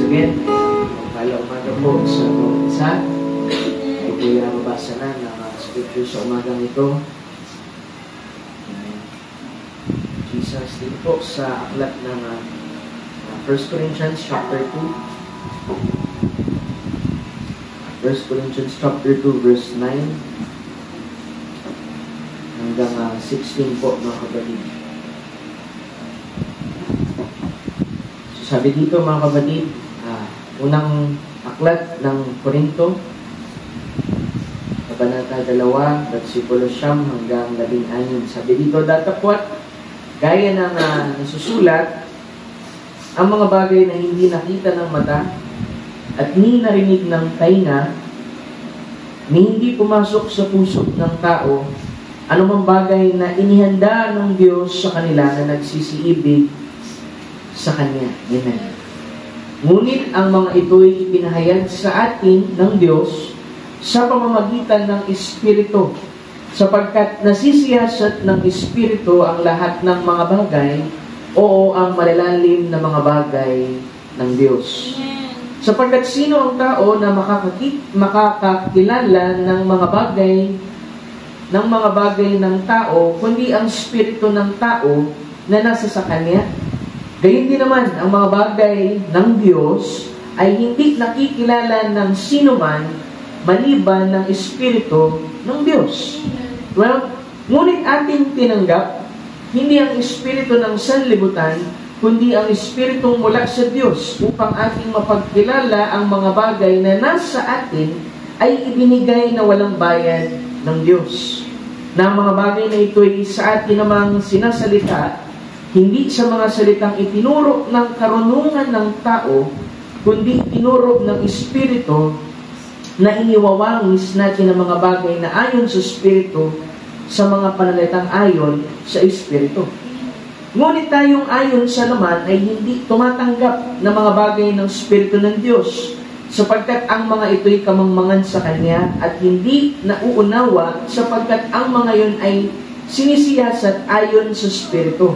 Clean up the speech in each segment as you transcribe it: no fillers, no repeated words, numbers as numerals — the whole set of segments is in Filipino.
again, magpala umaga po sa mga isa. Ay po yung mabasa na ng scripture sa umagang ito. Jesus din po sa aklat ng 1 Corinthians chapter 2. 1 Corinthians chapter 2 verse 9 hanggang 16 po mga kapatid. So sabi dito mga kapatid, unang aklat ng Korinto, Kabanata 2, versikulo 9 hanggang 16. Sabi dito, datapwat, gaya ng nasusulat, ang mga bagay na hindi nakita ng mata at ni narinig ng tainga, ni hindi pumasok sa puso ng tao, anumang bagay na inihanda ng Diyos sa kanila na nagsisiibig sa Kanya. Amen. Ngunit ang mga ito'y ipinahayag sa atin ng Diyos sa pamamagitan ng Espiritu, sapagkat nasisiyasat ng Espiritu ang lahat ng mga bagay o ang malalalim na mga bagay ng Diyos. Sapagkat sino ang tao na makakakilala ng mga bagay ng tao, kundi ang Espiritu ng tao na nasa sa Kanya? Gayun din naman, ang mga bagay ng Diyos ay hindi nakikilala ng sino man maliban ng Espiritu ng Diyos. Well, ngunit ating tinanggap, hindi ang Espiritu ng sanlibutan, kundi ang Espiritu mula sa Diyos upang ating mapagkilala ang mga bagay na nasa atin ay ibinigay na walang bayad ng Diyos. Na ang mga bagay na ito ay sa atin namang sinasalita, hindi sa mga salitang itinuro ng karunungan ng tao, kundi itinuro ng Espiritu na iniwawangis natin ang mga bagay na ayon sa Espiritu sa mga panalitang ayon sa Espiritu. Ngunit tayong ayon sa laman ay hindi tumatanggap ng mga bagay ng Espiritu ng Diyos, sapagkat ang mga ito'y kamangmangan sa Kanya at hindi nauunawa sapagkat ang mga yun ay sinisiyasat ayon sa Espiritu.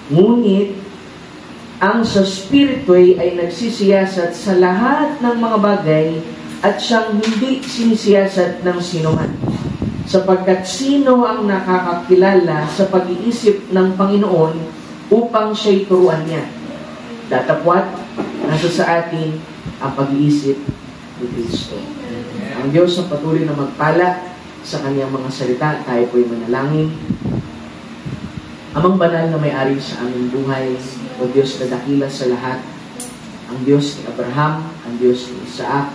Ngunit ang sa Espiritu ay nagsisiyasat sa lahat ng mga bagay at siyang hindi sinisiyasat ng sinuman. Sapagkat sino ang nakakakilala sa pag-iisip ng Panginoon upang siya'y turuan niya? Datapwat, nasa sa atin ang pag-iisip ni Kristo. Ang Diyos ang patuloy na magpala sa Kanyang mga salita. Tayo po'y manalangin. Amang banal na may-ari sa aming buhay, o Diyos na dakila sa lahat, ang Diyos ni Abraham, ang Diyos ni Isaac,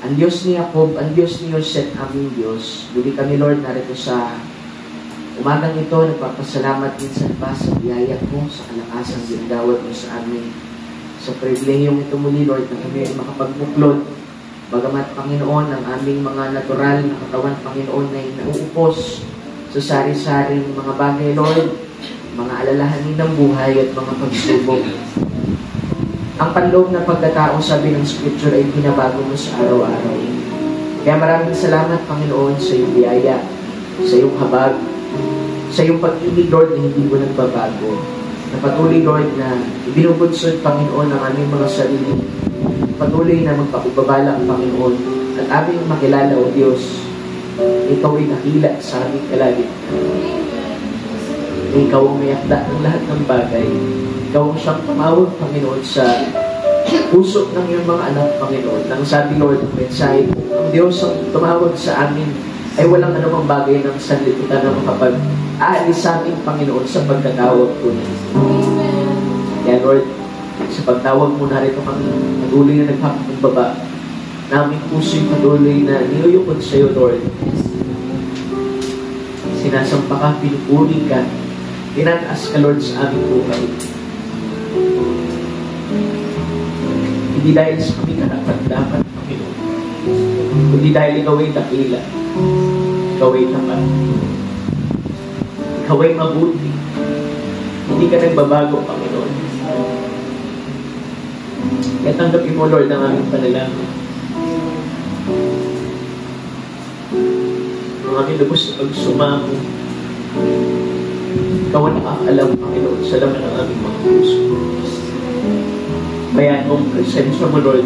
ang Diyos ni Jacob, ang Diyos ni Joseph, aming Diyos. Muli kami, Lord, narito sa umagang ito, nagpapasalamat minsan pa sa biyaya mo, sa kalakasang ginagawad mo sa amin. Sa pribilehiyong ito muli, Lord, na kami ay makapagbuklod. Bagamat, Panginoon, ang aming mga natural na katawan, Panginoon, ay nauupos sa sari-saring mga bagay, Lord, mga alalahanin ng buhay at mga pagsubok. Ang panloob ng pagkatao, sabi ng Scripture, ay binabago mo sa araw-araw. Kaya maraming salamat, Panginoon, sa iyong biyaya, sa iyong habag, sa iyong pag-ibig, Lord, na hindi mo nagbabago. Na patuloy, Lord, na ibinubunsod, Panginoon, ang aming mga sarili. Patuloy na magpakubabalak, Panginoon, at aming makilala, O Diyos, ikaw ay nakila sa aming kalagitnaan. Ikaw ang may akda ng lahat ng bagay. Ikaw ang siyang tumawag, Panginoon, sa puso ng iyong mga anak, Panginoon. Nang sabi, Lord, ang mensahe mo, ang Diyos ang tumawag sa amin ay walang anumang bagay ng sanlibutan na makapag-aalis sa amin, Panginoon, sa pagkatawag ko na. Kaya, Lord, sa pagtawag mo na rito kami, patuloy na nagpapakumbaba, na aming puso'y patuloy na niyuyukod sa iyo, Lord. Sinasampa ka, pinupuri ka, tinataas ka, Lord, sa aming buhay. Hindi dahil sa kami karapat-dapat, Panginoon, kundi dahil ikaw ay dakila, ikaw ay tapat, ikaw ay mabuti, hindi ka nagbabago, Panginoon. Kaya tanggapin mo, Lord, ang aming panalangin. Ang aming lubos na pagsumamo, ikaw ang nakakaalam, Panginoon, sa laman ng aming mga puso. Kaya nung presensya mo, Lord,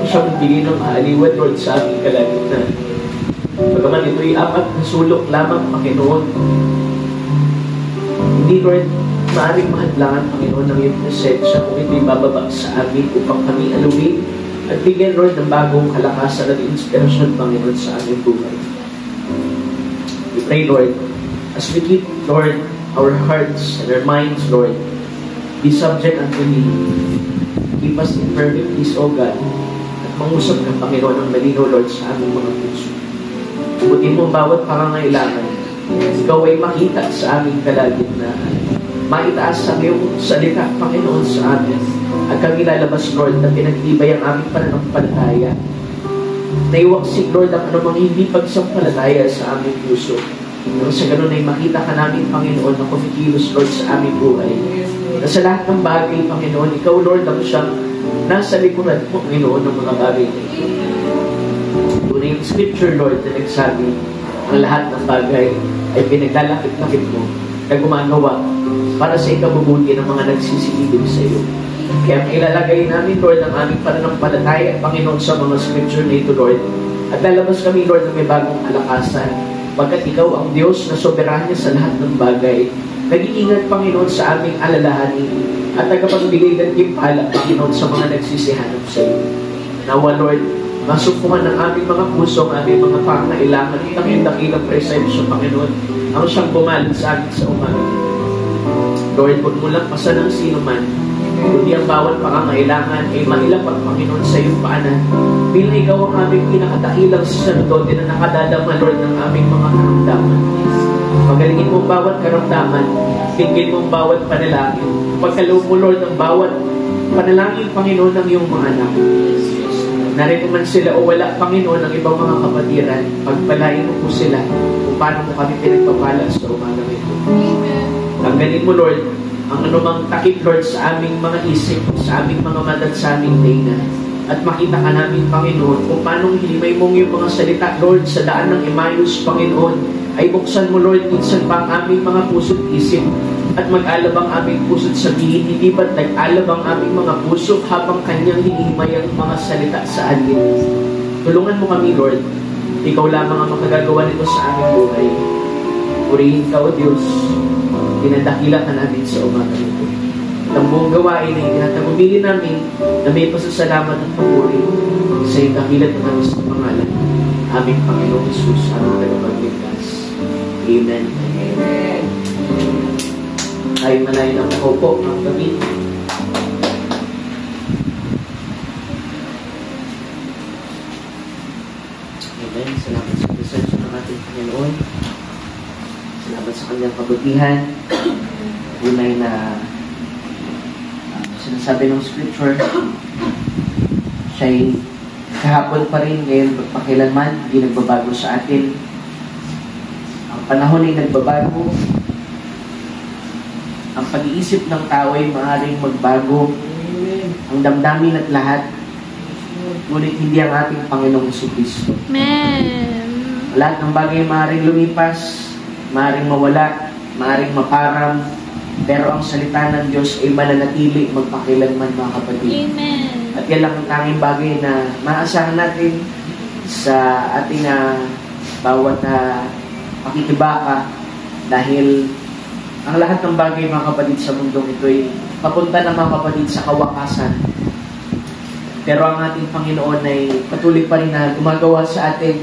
siya magbigay ng kaaliwan, Lord, sa aming kalagitnaan. Bagaman ito'y 4 na sulok lamang, Panginoon. Hindi, Lord, maaaring mahadlangan, Panginoon, ng iyong presensya kung ito'y bababa sa amin upang kami aluin at bigyan, Lord, ng bagong kalakasan at inspirasyon, Panginoon, sa aming buhay. We pray, Lord, as we keep, Lord, our hearts and our minds, Lord, be subject unto Thee. Keep us in perfect peace, O God, at mangusap ka, Panginoon, ng malinaw, Lord, sa aming mga puso. Pugutin mo bawat pangangailangan. Ikaw ay makita sa aming kalagitnaan. Maitaas sa iyong salita, Panginoon, sa amin. At kami lalabas, Lord, na pinagtibay ang aming pananampalataya. Naiwaksik, Lord, ang anumang hindi pagsampalataya sa aming puso. Nang sa ganun ay makita ka namin, Panginoon, na kumikilos, Lord, sa aming buhay. Na sa lahat ng bagay, Panginoon, Ikaw, Lord, ang siyang nasa likuran mo, Panginoon, ng mga bagay na ito. Tunay yung scripture, Lord, na nagsabi, ang lahat ng bagay ay pinaglalakit-lakit mo na gumagawa para sa ikabubuti ng mga nagsisilibig sa iyo. Kaya ilalagay namin, Lord, ang aming pananampalataya, Panginoon, sa mga scripture na ito, Lord. At lalabas kami, Lord, na may bagong kalakasan. Pagkat Ikaw ang Diyos na soberanya sa lahat ng bagay. Nag-iingat, Panginoon, sa aming alalahanin at tagapagbigay ng timpala, Panginoon, sa mga nagsisihanap sa iyo. Nawa, Lord, masupukan ng aming mga puso, ang aming mga pangailangan, ang iyong dakilang presensya, Panginoon, ang siyang bumalit sa amin sa umaga. Lord, huwag mo lang pasan ng sino man, kundi ang bawat pangangailangan ay mailapag, Panginoon, sa iyong paanan. Bilang Ikaw ang aming pinakadakilang sacerdote na nakadadama, Lord, ng aming mga karamdaman. Pagalingin mo bawat karamdaman, tingin mo bawat panalangin. Pagkaloob mo, Lord, ang bawat panalangin, Panginoon, ng iyong mga anak. Narito man sila o wala, Panginoon, ng ibang mga kapatiran, pagpalain mo po sila kung paano mo kami pinagpapala sa umaga ito. Tanggalin mo, Lord, ang anumang takip, Lord, sa aming mga isip, sa aming mga mata at sa aming tenga. At makita ka namin, Panginoon, kung paano hinimay mong yung mga salita, Lord, sa daan ng Emmaus, Panginoon, ay buksan mo, Lord, minsan pa ang aming mga puso't isip at mag-alab ang aming puso't sabihin, hindi ba't nag-alab ang aming mga puso habang kanyang hinimay ang mga salita sa atin. Tulungan mo kami, Lord. Ikaw lamang ang makagagawa nito sa aming buhay. Purihin ka, O Diyos. Dinadakila ka namin sa umaga nito. Ang buong gawain ay tinatagubili namin na may pasasalamat at papuri sa iyong dakilat ng namin sa pangalan. Aming Panginoong Jesus, aming tagapagligtas. Amen. Amen. Tayo malayo ng nakaupo, mga kami. Amen. Salamat sa presensya ng ating Panginoon. Salamat sa kanyang kabutihan. Tunay na sinasabi ng scripture, siya'y kahapon pa rin, ngayon pagpakilanman, hindi nagbabago sa atin. Ang panahon ay nagbabago. Ang pag-iisip ng tao ay maaaring magbago. Ang damdamin at lahat. Ngunit hindi ang ating Panginoong Jesucristo. Amen. Lahat ng bagay maaaring lumipas, maaaring mawala, maaaring maparam, pero ang salita ng Diyos ay mananatili magpakilanman, mga kapatid. Amen. At yan lang ang tanging bagay na maasahan natin sa ating bawat pakikibaka, dahil ang lahat ng bagay, mga kapatid, sa mundong ito ay papunta na, mga kapatid, sa kawakasan. Pero ang ating Panginoon ay patuloy pa rin na gumagawa sa atin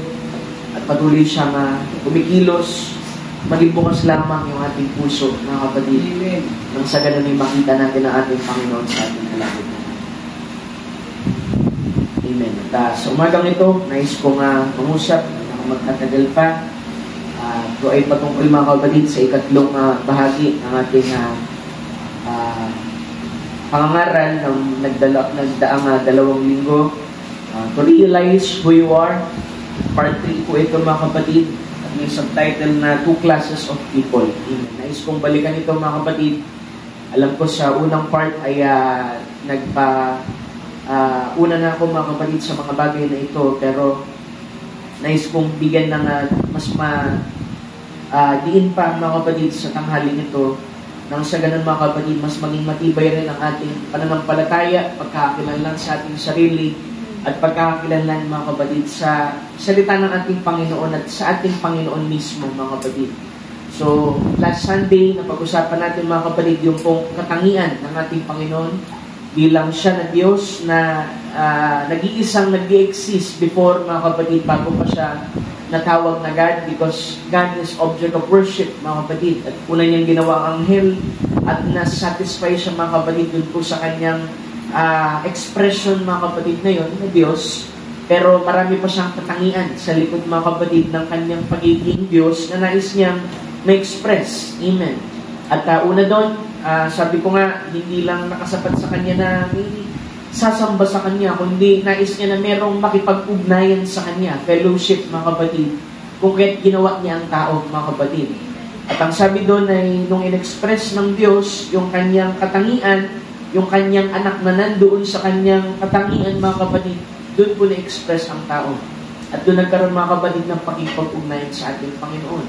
at patuloy siyang kumikilos. Maging bukas lamang yung ating puso, mga kapatid. Amen. Nang sa ganun ay makita natin ang ating Panginoon sa ating kalagitnaan. Amen. At sa umagang ito, nais kong mangusap, ako magtatagal pa. Ito ay patungkol, mga kapatid, sa ikatlong bahagi ng ating pangangaral ng nagdaang 2 linggo. To realize who you are. Part 3 po ito, mga kapatid. May subtitle na 2 classes of people. Nais kong balikan ito, mga kapatid. Alam ko sa unang part ay una na ako, mga kapatid, sa mga bagay na ito, pero nais kong bigyan ng mas diin pa, mga kapatid, sa tanghaling ito Nang sa ganun mga kapatid, mas maging matibay rin ang ating pananampalataya, pagkakakilanlan sa ating sarili, at pagkakakilanlan mga kapatid sa salita ng ating Panginoon at sa ating Panginoon mismo mga kapatid. So, last Sunday, napag-usapan natin mga kapatid yung pong katangian ng ating Panginoon bilang siya na Diyos na nag-iisang nag-exist before mga kapatid, bago pa siya natawag na God, because God is object of worship mga kapatid. At una niyang ginawa ang anghel at nasatisfy siya mga kapatid dun po sa kanyang expression mga kapatid na yun, na Diyos. Pero marami pa siyang katangian sa likod mga kapatid ng kanyang pagiging Diyos na nais niyang ma-express. Amen. At una doon, sabi ko nga, hindi lang nakasapat sa kanya na sasamba sa kanya, kundi nais niya na merong makipag-ugnayan sa kanya, fellowship mga kapatid, kung kaya't ginawa niya ang tao mga kapatid. At ang sabi doon ay nung in-express ng Diyos yung kanyang katangian, yung kanyang anak na nandoon sa kanyang katangian mga kapatid, doon po na-express ang tao. At doon nagkaroon mga kapatid ng pakipag-ugnayan sa ating Panginoon.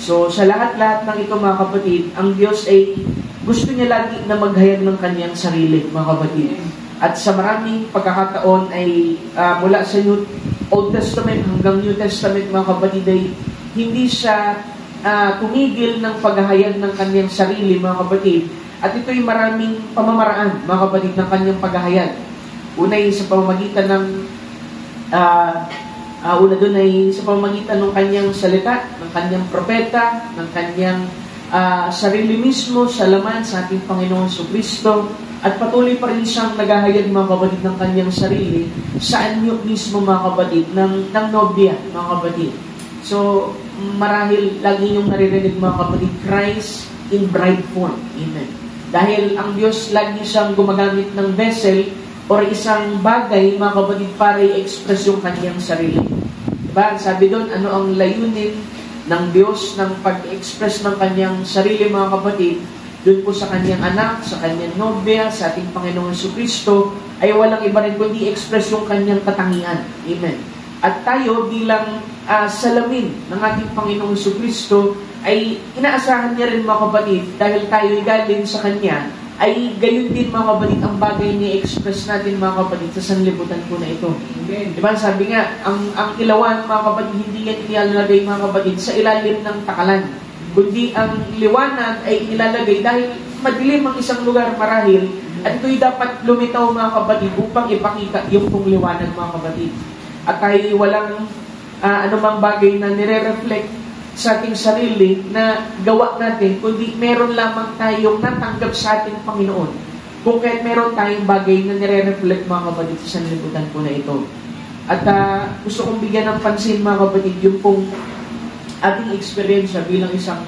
So sa lahat-lahat ng ito mga kapatid, ang Diyos ay gusto niya lagi na maghayag ng kanyang sarili mga kapatid. At sa maraming pagkakataon ay mula sa Old Testament hanggang New Testament mga kapatid ay hindi siya tumigil ng paghahayag ng kanyang sarili mga kapatid. At ito'y maraming pamamaraan mga kapatid ng kanyang paghahayag. Una ay sa pamamagitan ng una doon ay sa pamamagitan ng kanyang salita, ng kanyang propeta, ng kanyang sarili mismo sa laman sa ating Panginoon Kristo. At patuloy pa rin siyang naghahayag mga kapatid ng kanyang sarili sa anyo mismo mga kapatid ng nobya mga kapatid. So marahil lagi yung naririnig mga kapatid, Christ in bride form. Amen. Dahil ang Diyos lagi siyang gumagamit ng vessel or isang bagay mga kapatid para i-express yung kanyang sarili. Diba? Sabi doon, ano ang layunin ng Diyos ng pag-express ng kanyang sarili mga kapatid? Doon po sa kanyang anak, sa kanyang nobya, sa ating Panginoong Kristo, ay walang iba rin kundi express yung kanyang katangian. Amen. At tayo bilang salamin ng ating Panginoong Kristo, ay inaasahan niya rin mga kapatid, dahil tayo galing sa kanya, ay gayon din mga kapatid ang bagay ni express natin mga kapatid sa sanlibutan po na ito. Amen. Diba? Sabi nga, ang ilawan mga kapatid, hindi yan ilalagay mga kapatid sa ilalim ng takalan, kundi ang liwanag ay ilalagay dahil madilim ang isang lugar marahil, at ito'y dapat lumitaw mga kapatid upang ipakita yung pong liwanag mga kapatid. At tayo walang anumang bagay na nire-reflect sa ating sarili na gawa natin, kundi meron lamang tayong natanggap sa ating Panginoon. Kung kahit meron tayong bagay na nire-reflect mga kapatid sa sanlibutan po na ito. At gusto kong bigyan ng pansin mga kapatid yung pong ating experience bilang isang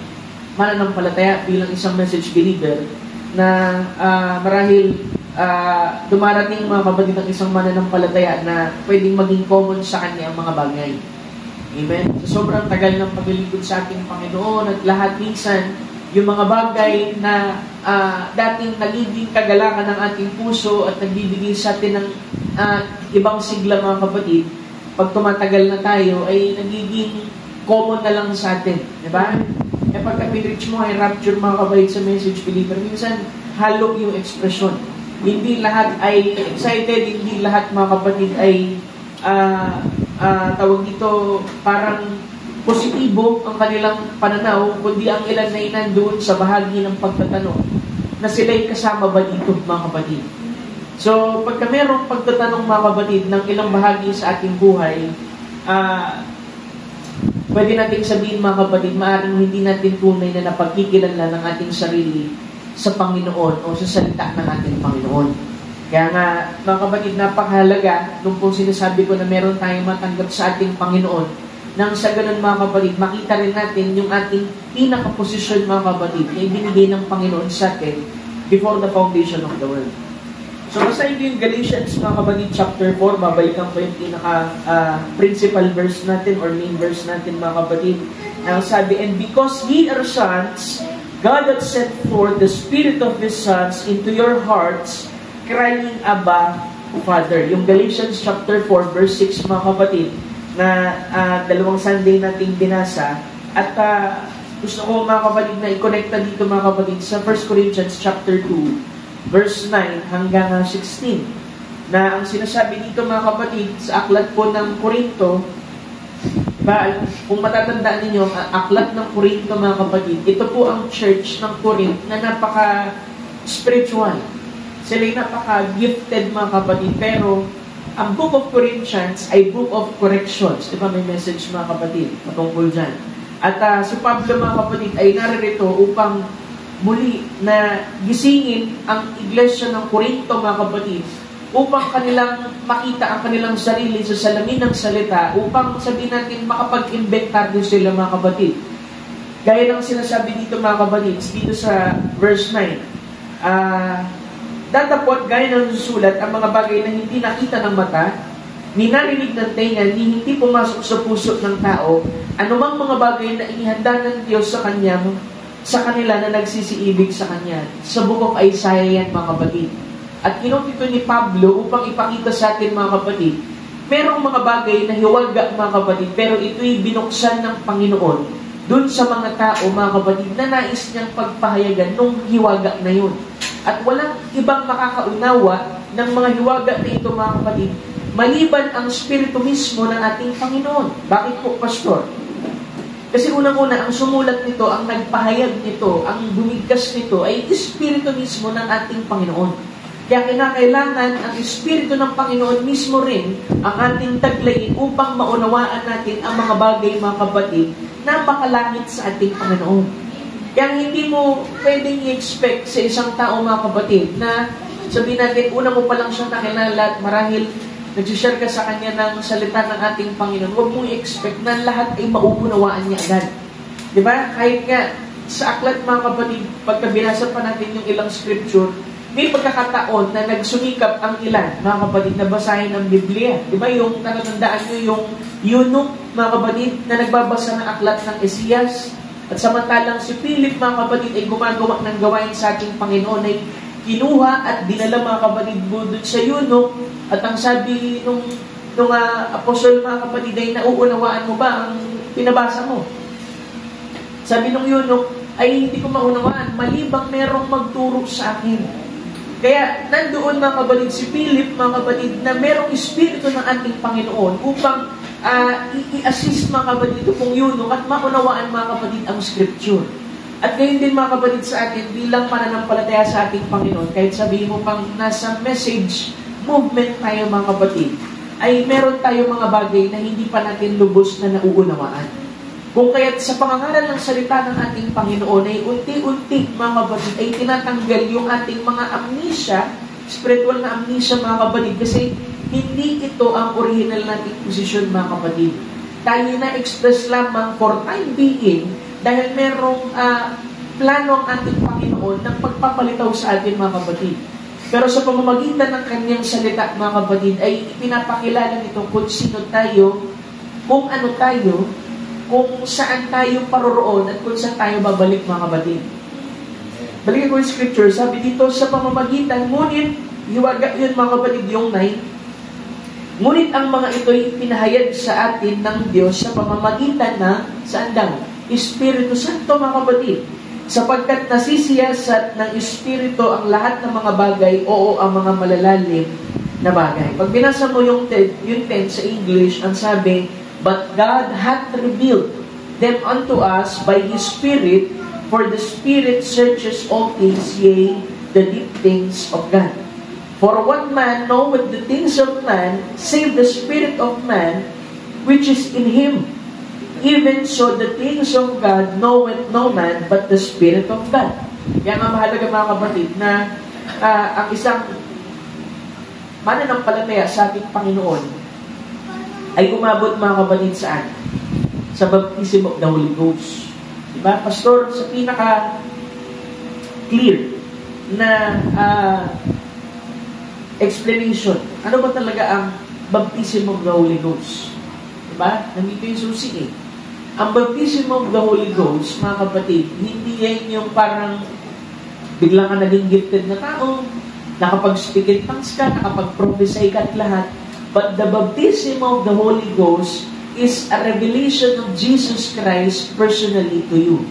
mananampalataya, bilang isang message believer, na marahil dumarating mga kapatid ng isang mananampalataya na pwedeng maging common sa kanya ang mga bagay. Amen? So, sobrang tagal ng paglilingkod sa ating Panginoon at lahat minsan, yung mga bagay na dating nagiging kagalangan ng ating puso at nagbibigay sa atin ng ibang sigla mga kapatid, pag tumatagal na tayo ay nagiging common na lang sa atin. Diba? E pagka pinreach mo ay rapture mga kapatid sa message believer, minsan halo yung expression. Hindi lahat ay excited, hindi lahat mga kapatid ay tawag dito parang positibo ang kanilang pananaw, kundi ang ilan na nandoon sa bahagi ng pagtatanong na sila'y kasama ba dito mga kapatid. So pagka merong pagtatanong mga kapatid ng ilang bahagi sa ating buhay, pwede natin sabihin mga kapatid, maaaring hindi natin tunay na napagkikilala ng ating sarili sa Panginoon o sa salita ng ating Panginoon. Kaya nga, mga kapatid, napakahalaga nung pong sinasabi ko na meron tayong matanggap sa ating Panginoon, nang sa ganun mga kapatid, makita rin natin yung ating pinaka-posisyon mga kapatid na ibinigay ng Panginoon sa atin before the foundation of the world. So, basahin ko yung Galatians mga kapatid, chapter 4, babalikan ko yung principal verse natin or main verse natin mga kapatid. Ang sabi, and because ye are sons, God hath sent forth the Spirit of His sons into your hearts, crying, Abba, Father. Yung Galatians chapter 4, verse 6 mga kapatid, na dalawang Sunday nating binasa. At gusto ko mga kapatid na i-connecta dito mga kapatid sa 1 Corinthians chapter 2, verse 9 hanggang 16. Na ang sinasabi dito mga kapatid sa aklat po ng Korinto, diba, kung matatandaan ninyo, ang aklat ng Korinto mga kapatid, ito po ang church ng Corinth na napaka-spiritual. Sila'y napaka-gifted mga kapatid, pero ang Book of Corinthians ay Book of Corrections. Diba may message mga kapatid patungkol dyan. At si Pablo mga kapatid ay naririto upang muli na gisingin ang iglesia ng Corinto mga kapatid, upang kanilang makita ang kanilang sarili sa salamin ng salita, upang sabihin natin makapag-inventaryo sila mga kapatid. Gaya ng sinasabi dito mga kapatid, dito sa verse 9, datapot gaya ng susulat ang mga bagay na hindi nakita ng mata, ni narinig ng tenga, ni hindi pumasok sa puso ng tao, anumang mga bagay na inihanda ng Diyos sa kanila na nagsisiibig sa Kanya. Sa Book of Isaiah yan mga kapatid. At kinuha ito ni Pablo upang ipakita sa atin mga kapatid, merong mga bagay na hiwaga mga kapatid, pero ito'y binuksan ng Panginoon dun sa mga tao mga kapatid na nais niyang pagpahayagan nung hiwaga na yun. At walang ibang makakaunawa ng mga hiwaga na ito mga kapatid, maliban ang Espiritu mismo ng ating Panginoon. Bakit po, Pastor? Kasi unang-una, ang sumulat nito, ang nagpahayag nito, ang bumigkas nito, ay Espiritu mismo ng ating Panginoon. Kaya kinakailangan ang Espiritu ng Panginoon mismo rin ang ating taglayin upang maunawaan natin ang mga bagay, mga kapatid, na makalangit sa ating Panginoon. Kaya hindi mo pwedeng i-expect sa isang tao, mga kapatid, na sabihin natin, una mo pa lang siyang nakilala at marahil nagsishare ka sa kanya ng salita ng ating Panginoon, huwag mong i-expect na lahat ay mauunawaan niya agad. Diba? Kahit nga sa aklat mga kapatid, pagka binasa pa natin yung ilang scripture, may pagkakataon na nagsumikap ang ilan, mga kapatid, na basahin ang Biblia. Diba yung natatandaan nyo yung eunuch, mga kapatid, na nagbabasa ng aklat ng Esaias? At samantalang si Philip, mga kapatid, ay gumagawa ng gawain sa ating Panginoon, ay kinuha at dinala mga kapatid mo doon sa eunuch. At ang sabi nung apostol mga kapatid ay nauunawaan mo ba ang pinabasa mo? Sabi nung eunuch ay hindi ko maunawaan, malibang merong magturo sa akin. Kaya nandoon mga kapatid si Philip mga kapatid na merong espiritu ng ating Panginoon upang i-assist mga kapatid itong eunuch at maunawaan mga kapatid ang scripture. At ngayon din mga kapatid sa atin bilang pananampalataya sa ating Panginoon, kahit sabihin mo pang nasa message movement tayo mga kapatid, ay meron tayo mga bagay na hindi pa natin lubos na nauunawaan. Kung kaya't sa pangangaral ng salita ng ating Panginoon ay unti-unti mga kapatid ay tinatanggal yung ating mga amnesia, spiritual na amnesia mga kapatid, kasi hindi ito ang original nating posisyon mga kapatid. Tayo na-express lamang for time being dahil merong plano ang ating Panginoon ng pagpapalitaw sa atin mga kapatid. Pero sa pamamagitan ng kanyang salita, mga kapatid, ay pinapakilala nito kung sino tayo, kung ano tayo, kung saan tayo paroroon, at kung saan tayo babalik, mga kapatid. Balikan ko yung scripture, sabi dito, sa pamamagitan, ngunit, hiwaga yun mga kapatid, yung 9, ngunit ang mga ito'y pinahayag sa atin ng Diyos sa pamamagitan na, saan daw? Espiritu Santo, mga kapatid. Sapagkat nasisiyasat ng Espiritu ang lahat ng mga bagay, oo, ang mga malalalim na bagay. Pag binasa mo yung 10 sa English, ang sabi, but God hath revealed them unto us by His Spirit, for the Spirit searches all things, yea, the deep things of God. For what man knoweth the things of man, save the spirit of man, which is in him? Even so, the things of God knoweth no man but the Spirit of God. Kaya nga mahalaga mga kapatid na ang isang mananampalataya sa ating Panginoon ay umabot mga kapatid saan? Sa baptism of the Holy Ghost. Diba? Pastor, sa pinaka-clear na explanation, ano ba talaga ang baptism of the Holy Ghost? Diba? Nandito yung susi eh. Ang baptism of the Holy Ghost, mga kapatid, hindi yan yung parang biglang ka naging gifted na tao, nakapag-speak in tongues ka, nakapag-prophesy ka at lahat. But the baptism of the Holy Ghost is a revelation of Jesus Christ personally to you.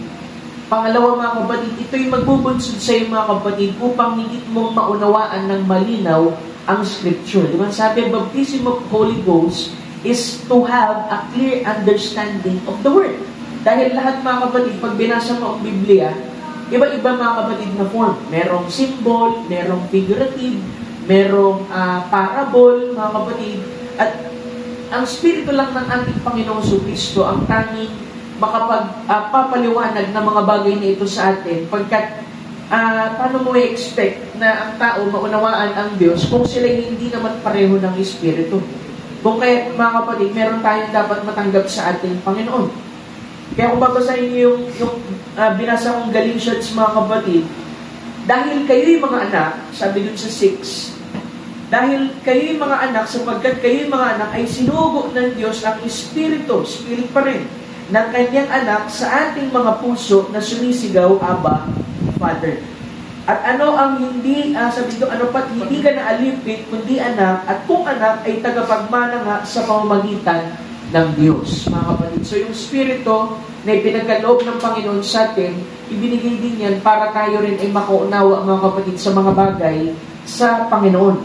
Pangalawa mga kapatid, ito'y magbubunsod sa iyo mga kapatid upang hindi mo maunawaan ng malinaw ang Scripture. Di ba? Sabi, baptism of Holy Ghost is to have a clear understanding of the Word. Dahil lahat mga kapatid, pag binasa mo ang Biblia, iba-iba mga kapatid na form. Merong symbol, merong figurative, merong parable mga kapatid. At ang Espiritu lang ng ating Panginoong Kristo ang tanging makapagpapaliwanag ng mga bagay na ito sa atin pagkat paano mo i-expect na ang tao maunawaan ang Diyos kung sila hindi naman pareho ng Espiritu? Kung kaya mga kapatid, meron tayong dapat matanggap sa ating Panginoon. Kaya kung babasahin niyo yung binasa kong Galatians mga kapatid, dahil kayo'y mga anak, sabi dun sa 6, dahil kayo'y mga anak, sapagkat kayo'y mga anak, ay sinugo ng Diyos ang Espiritu, Spirit pa rin, ng kanyang anak sa ating mga puso na sumisigaw, Abba, Father. At ano ang hindi, sabi ko, ano pat, hindi ka na alipit, kundi anak, at kung anak, ay tagapagmana nga sa pamamagitan ng Diyos. Mga kapatid, so yung Espiritu na ipinagkaloob ng Panginoon sa atin, ibinigay din yan para tayo rin ay makaunawa, mga kapatid, sa mga bagay sa Panginoon.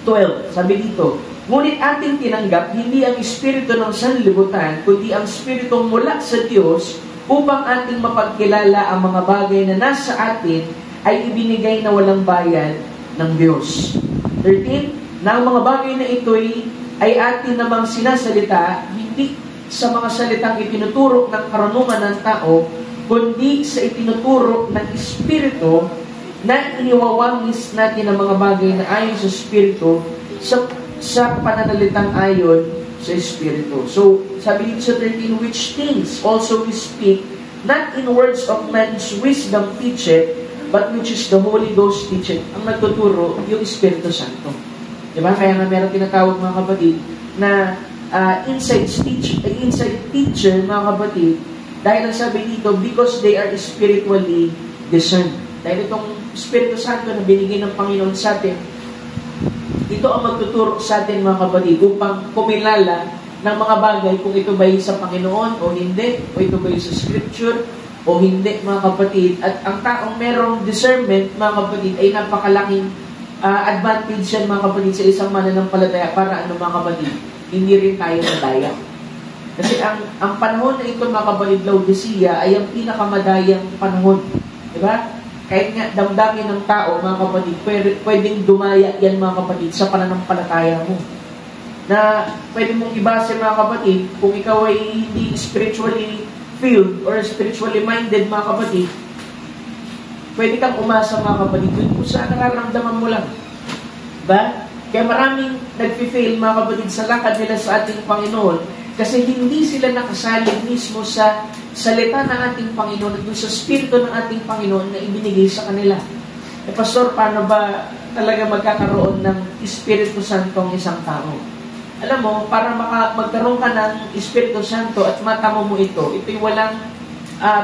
12, sabi dito, ngunit ating tinanggap hindi ang espiritu ng sanlibutan, kundi ang espiritong mula sa Diyos upang ating mapagkilala ang mga bagay na nasa atin ay ibinigay na walang bayad ng Diyos. 13, na ang mga bagay na ito'y ay atin namang sinasalita, hindi sa mga salitang itinuturo ng karunungan ng tao, kundi sa itinuturo ng Espiritu na iniwawangis natin ang mga bagay na ayon sa Espiritu sa pananalitang ayon sa Espiritu. So, sabi dito sa 13, which things also we speak, not in words of man's wisdom teach it, but which is the Holy Ghost teach it. Ang nagtuturo, yung Espiritu Santo. Diba? Kaya nga meron tinatawag mga kapatid na inside teacher mga kapatid, dahil ang sabi dito, because they are spiritually discerned. Dahil itong Espiritu Santo na binigay ng Panginoon sa atin, ito ang magtuturo sa atin mga kapatid upang kumilala ng mga bagay kung ito ba sa Panginoon o hindi, o ito ba sa Scripture o hindi mga kapatid. At ang taong merong discernment mga kapatid ay napakalaking advantage yan mga kapatid sa isang mananampalataya para ano mga kapatid, hindi rin tayo madaya. Kasi ang panahon na ito mga kapatid, Laodicea, ay ang pinakamadayang panahon. Diba? Kahit nga damdamin ng tao, mga kapatid, pwedeng dumaya yan mga kapatid sa pananampalataya mo. Na pwede mong ibase mga kapatid, kung ikaw ay hindi spiritually filled or spiritually minded mga kapatid, pwede kang umasa mga kapatid kung saan nararamdaman mo lang. Diba? Kaya maraming nag-fail mga kapatid sa lakad nila sa ating Panginoon kasi hindi sila nakasalig mismo sa salita ng ating Panginoon at sa Espiritu ng ating Panginoon na ibinigay sa kanila. Pastor, paano ba talaga magkakaroon ng Espiritu Santo ang isang tao? Alam mo, para magkaroon ka ng Espiritu Santo at matamo mo ito, ito'y walang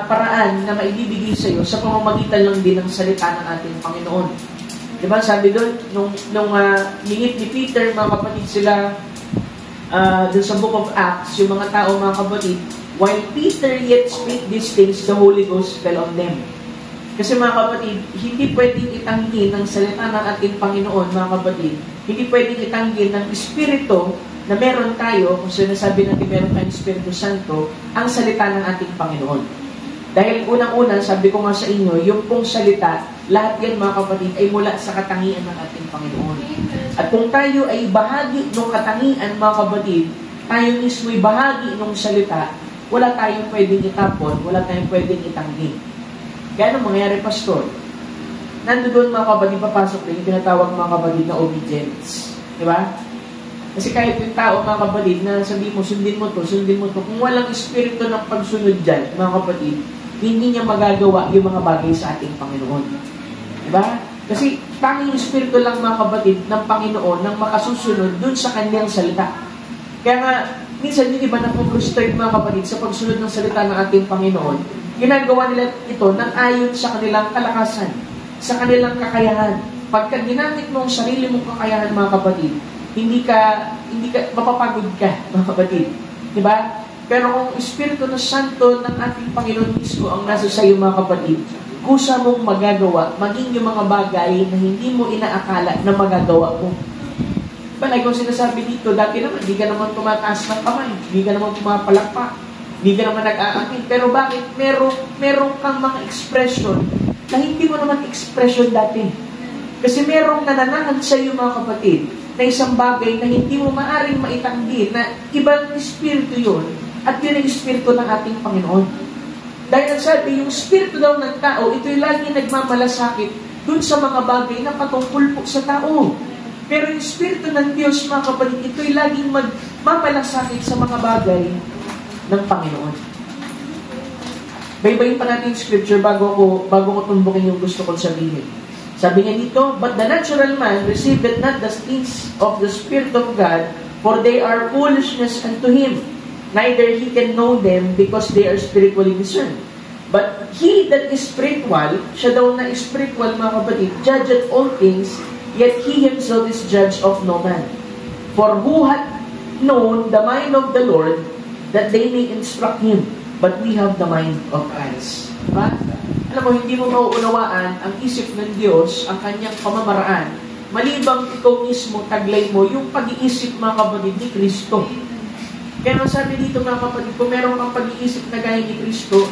paraan na maibibigay sa iyo sa pamamagitan lang din ng salita ng ating Panginoon. Diba, sabi doon, nung ningit ni Peter, mga kapatid sila, doon sa Book of Acts, yung mga tao, mga kapatid, while Peter yet spake these things, the Holy Ghost fell on them. Kasi mga kapatid, hindi pwedeng itanggi ng salita ng ating Panginoon, mga kapatid. Hindi pwedeng itanggi ng Espiritu na meron tayo, kung sinasabi natin meron tayong Espiritu Santo, ang salita ng ating Panginoon. Dahil unang-una, sabi ko nga sa inyo, yung pong salita, lahat yan mga kapatid, ay mula sa katangian ng ating Panginoon. At kung tayo ay bahagi ng katangian, mga kapatid, tayo mismo ay bahagi ng salita, wala tayong pwedeng itapon, wala tayong pwedeng itanggi. Kaya anong mangyari, Pastor? Nandoon mga kapatid, papasok din yung tinatawag mga kapatid na obedience. Diba? Kasi kahit yung tao, mga kapatid, na sabi mo, sundin mo to, kung walang espiritu ng pagsunod dyan, mga kapatid, hindi niya magagawa yung mga bagay sa ating Panginoon. Diba? Kasi tanging espiritu lang mga kapatid ng Panginoon nang makasusunod dun sa kanyang salita. Kaya nga, minsan yung iba na-frustrate mga kapatid sa pagsunod ng salita ng ating Panginoon, ginagawa nila ito nang ayon sa kanilang kalakasan, sa kanilang kakayahan. Pagka ginamit mo ang sarili mong kakayahan mga kapatid, hindi ka mapapagod ka mga kapatid. Diba? Pero kung Espiritu na Santo ng ating Panginoon mismo ang nasa sa iyo, mga kapatid, kusa mong magagawa, maging yung mga bagay na hindi mo inaakala na magagawa mo. Balay kung sinasabi dito, dati naman, hindi ka naman tumataas ng kamay, hindi ka naman pumapalakpak, hindi ka naman nag-aangin. Pero bakit? Merong kang mga expression na hindi mo naman expression dati. Kasi merong nananahan sa iyo, mga kapatid, na isang bagay na hindi mo maaring maitanggi, na ibang espiritu yun, at yun ang espiritu ng ating Panginoon. Dahil ang sabi, yung espiritu daw ng tao, ito'y lagi nagmamalasakit dun sa mga bagay na patungkol po sa tao. Pero yung espiritu ng Diyos, mga kapatid, ito'y laging magmamalasakit sa mga bagay ng Panginoon. Baybayin pa natin yung scripture bago ko tumbukin yung gusto kong sabihin. Sabi niya dito, but the natural man receiveth not the things of the Spirit of God, for they are foolishness unto him. Neither he can know them because they are spiritually discerned. But he that is spiritual, siya daw na spiritual, mga kapatid, judgeth all things, yet he himself is judge of no man. For who hath known the mind of the Lord, that they may instruct him? But we have the mind of Christ. Diba? Alam mo, hindi mo mauunawaan ang isip ng Diyos, ang kanyang pamamaraan, malibang ikaw mismo, taglay mo, yung pag-iisip, mga kapatid, ni Kristo. Kaya nang sabi dito, mga kapatid, kung meron kang pag-iisip na gaya ni Kristo,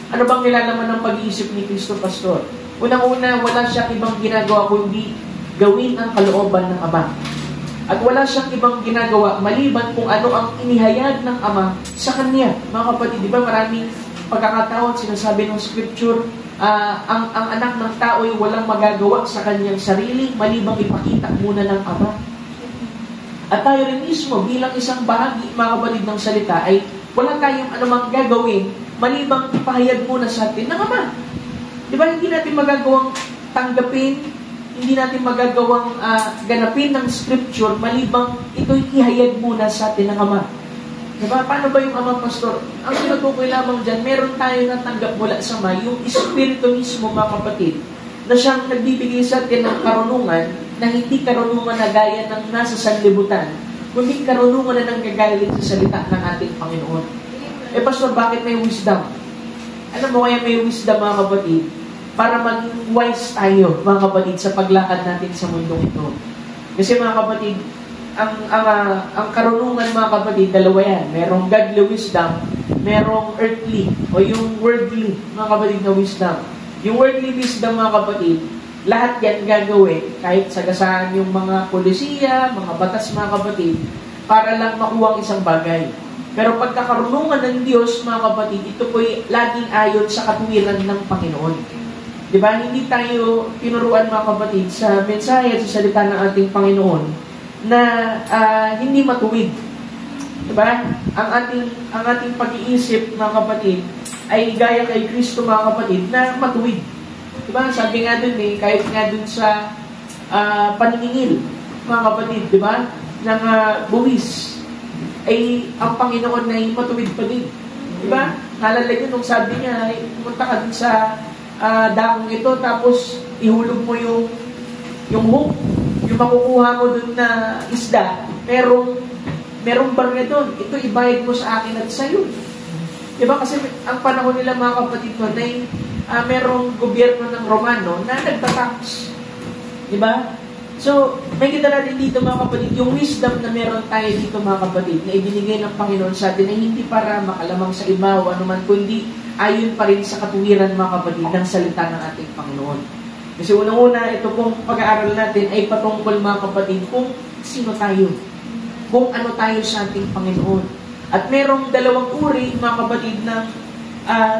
ano bang nilalaman ng pag-iisip ni Kristo, Pastor? Unang-una, wala siyang ibang ginagawa kundi gawin ang kalooban ng Ama. At wala siyang ibang ginagawa maliban kung ano ang inihayag ng Ama sa Kanya. Mga kapatid, di ba maraming pagkakataon, sinasabi ng Scripture, ang anak ng tao ay walang magagawa sa kanyang sarili, malibang ipakita muna ng Ama. At tayo rin mismo, bilang isang bahagi, mga kapatid, ng salita, ay wala tayong anumang gagawin, malibang ipahayag muna sa atin ng Ama. Di ba, hindi natin magagawang tanggapin, hindi natin magagawang ganapin ng Scripture, malibang ito'y ihayag muna sa atin ng Ama. Diba? Paano ba yung Ama, Pastor? Ang tinutukoy lamang dyan, meron tayo natanggap mula sa Ama, yung Espiritu mismo, mga kapatid, na siyang nagbibigay sa atin ng karunungan, na hindi karunungan na gaya ng nasa sanlibutan, kundi karunungan na nanggagaling sa salita ng ating Panginoon. Pastor, bakit may wisdom? Alam mo kaya may wisdom, mga kapatid? Para maging wise tayo, mga kapatid, sa paglakad natin sa mundong ito. Kasi, mga kapatid, ang karunungan, mga kapatid, dalawa yan. Merong godly wisdom, merong earthly, o yung worldly, mga kapatid, na wisdom. Yung worldly wisdom, mga kapatid, lahat yan gagawin, kahit sagasaan yung mga polisiya, mga batas, mga kapatid, para lang makuha ang isang bagay. Pero pagkakarunungan ng Diyos, mga kapatid, ito po'y laging ayon sa katuwiran ng Panginoon. Diba? Hindi tayo tinuruan, mga kapatid, sa mensahe at sa salita ng ating Panginoon na hindi matuwid. Diba? Ang ating pag-iisip, mga kapatid, ay gaya kay Kristo, mga kapatid, na matuwid. Diba? Sabi nga dun kahit nga dun sa paniningil, mga kapatid, diba? Ng buwis, ay ang Panginoon ay matuwid pa din. Diba? Nalalagay nung sabi niya, pumunta ka dun sa dakong ito, tapos ihulog mo yung hook, yung makukuha mo dun na isda, merong barya doon. Ito ibayad mo sa akin at sa'yo. Diba? Kasi ang panahon nila, mga kapatid ko, ay merong gobyerno ng Romano na nagtatax. Diba? So, may kita natin dito, mga kapatid, yung wisdom na meron tayo dito, mga kapatid, na ibinigay ng Panginoon sa atin ay hindi para makalamang sa iba o anuman, kundi ayon pa rin sa katuwiran, mga kapatid, ng salita ng ating Panginoon. Kasi unang-una, ito pong pag-aaral natin ay patungkol, mga kapatid, kung sino tayo, kung ano tayo sa ating Panginoon. At merong dalawang uri, mga kapatid, ng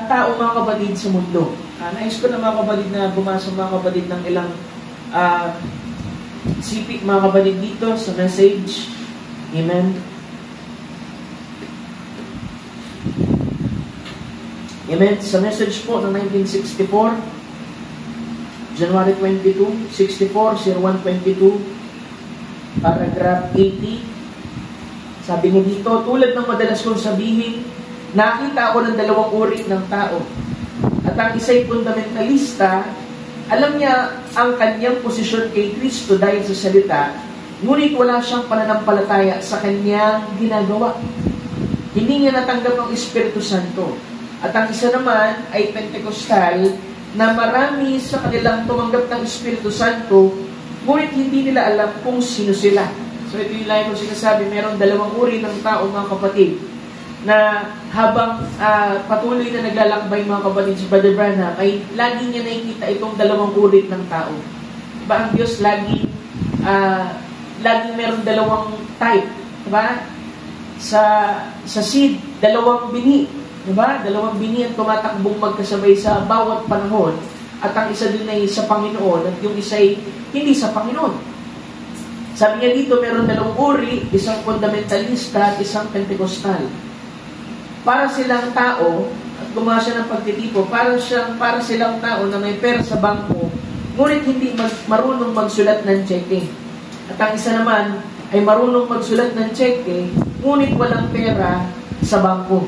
tao, mga kapatid, sa mundo. Nais ko na, mga kapatid, na bumasa, mga kapatid, ng ilang sipit, mga kapatid, dito sa message. Amen. Amen. Sa message po ng 1964, January 22, 64, 0122, paragraph 80. Sabi niya dito, tulad ng madalas kong sabihin, nakita ako ng dalawang uri ng tao. At ang isa'y fundamentalista, alam niya ang kanyang posisyon kay Kristo dahil sa salita, ngunit wala siyang pananampalataya sa kanyang ginagawa. Hindi niya natanggap ang Espiritu Santo. At ang isa naman ay Pentecostal na marami sa kanilang tumanggap ng Espiritu Santo, ngunit hindi nila alam kung sino sila. So ito yung lagi ko sinasabi, mayroong dalawang uri ng tao, mga kapatid, na habang patuloy na naglalakbay, mga kapatid, si Brother Branham, ay lagi niya nakikita itong dalawang uri ng tao. Diba ang Diyos lagi meron dalawang type, diba? Sa seed, dalawang bini, diba? Dalawang bini ang tumatakbong magkasabay sa bawat panahon, at ang isa din ay sa Panginoon at yung isa ay hindi sa Panginoon. Sabi niya dito, meron dalawang uri, isang fundamentalista at isang Pentecostal. Para silang tao, at gumawa siya ng pagtitipo, para silang tao na may pera sa bangko, ngunit hindi marunong magsulat ng cheque. At ang isa naman ay marunong magsulat ng cheque, ngunit walang pera sa bangko.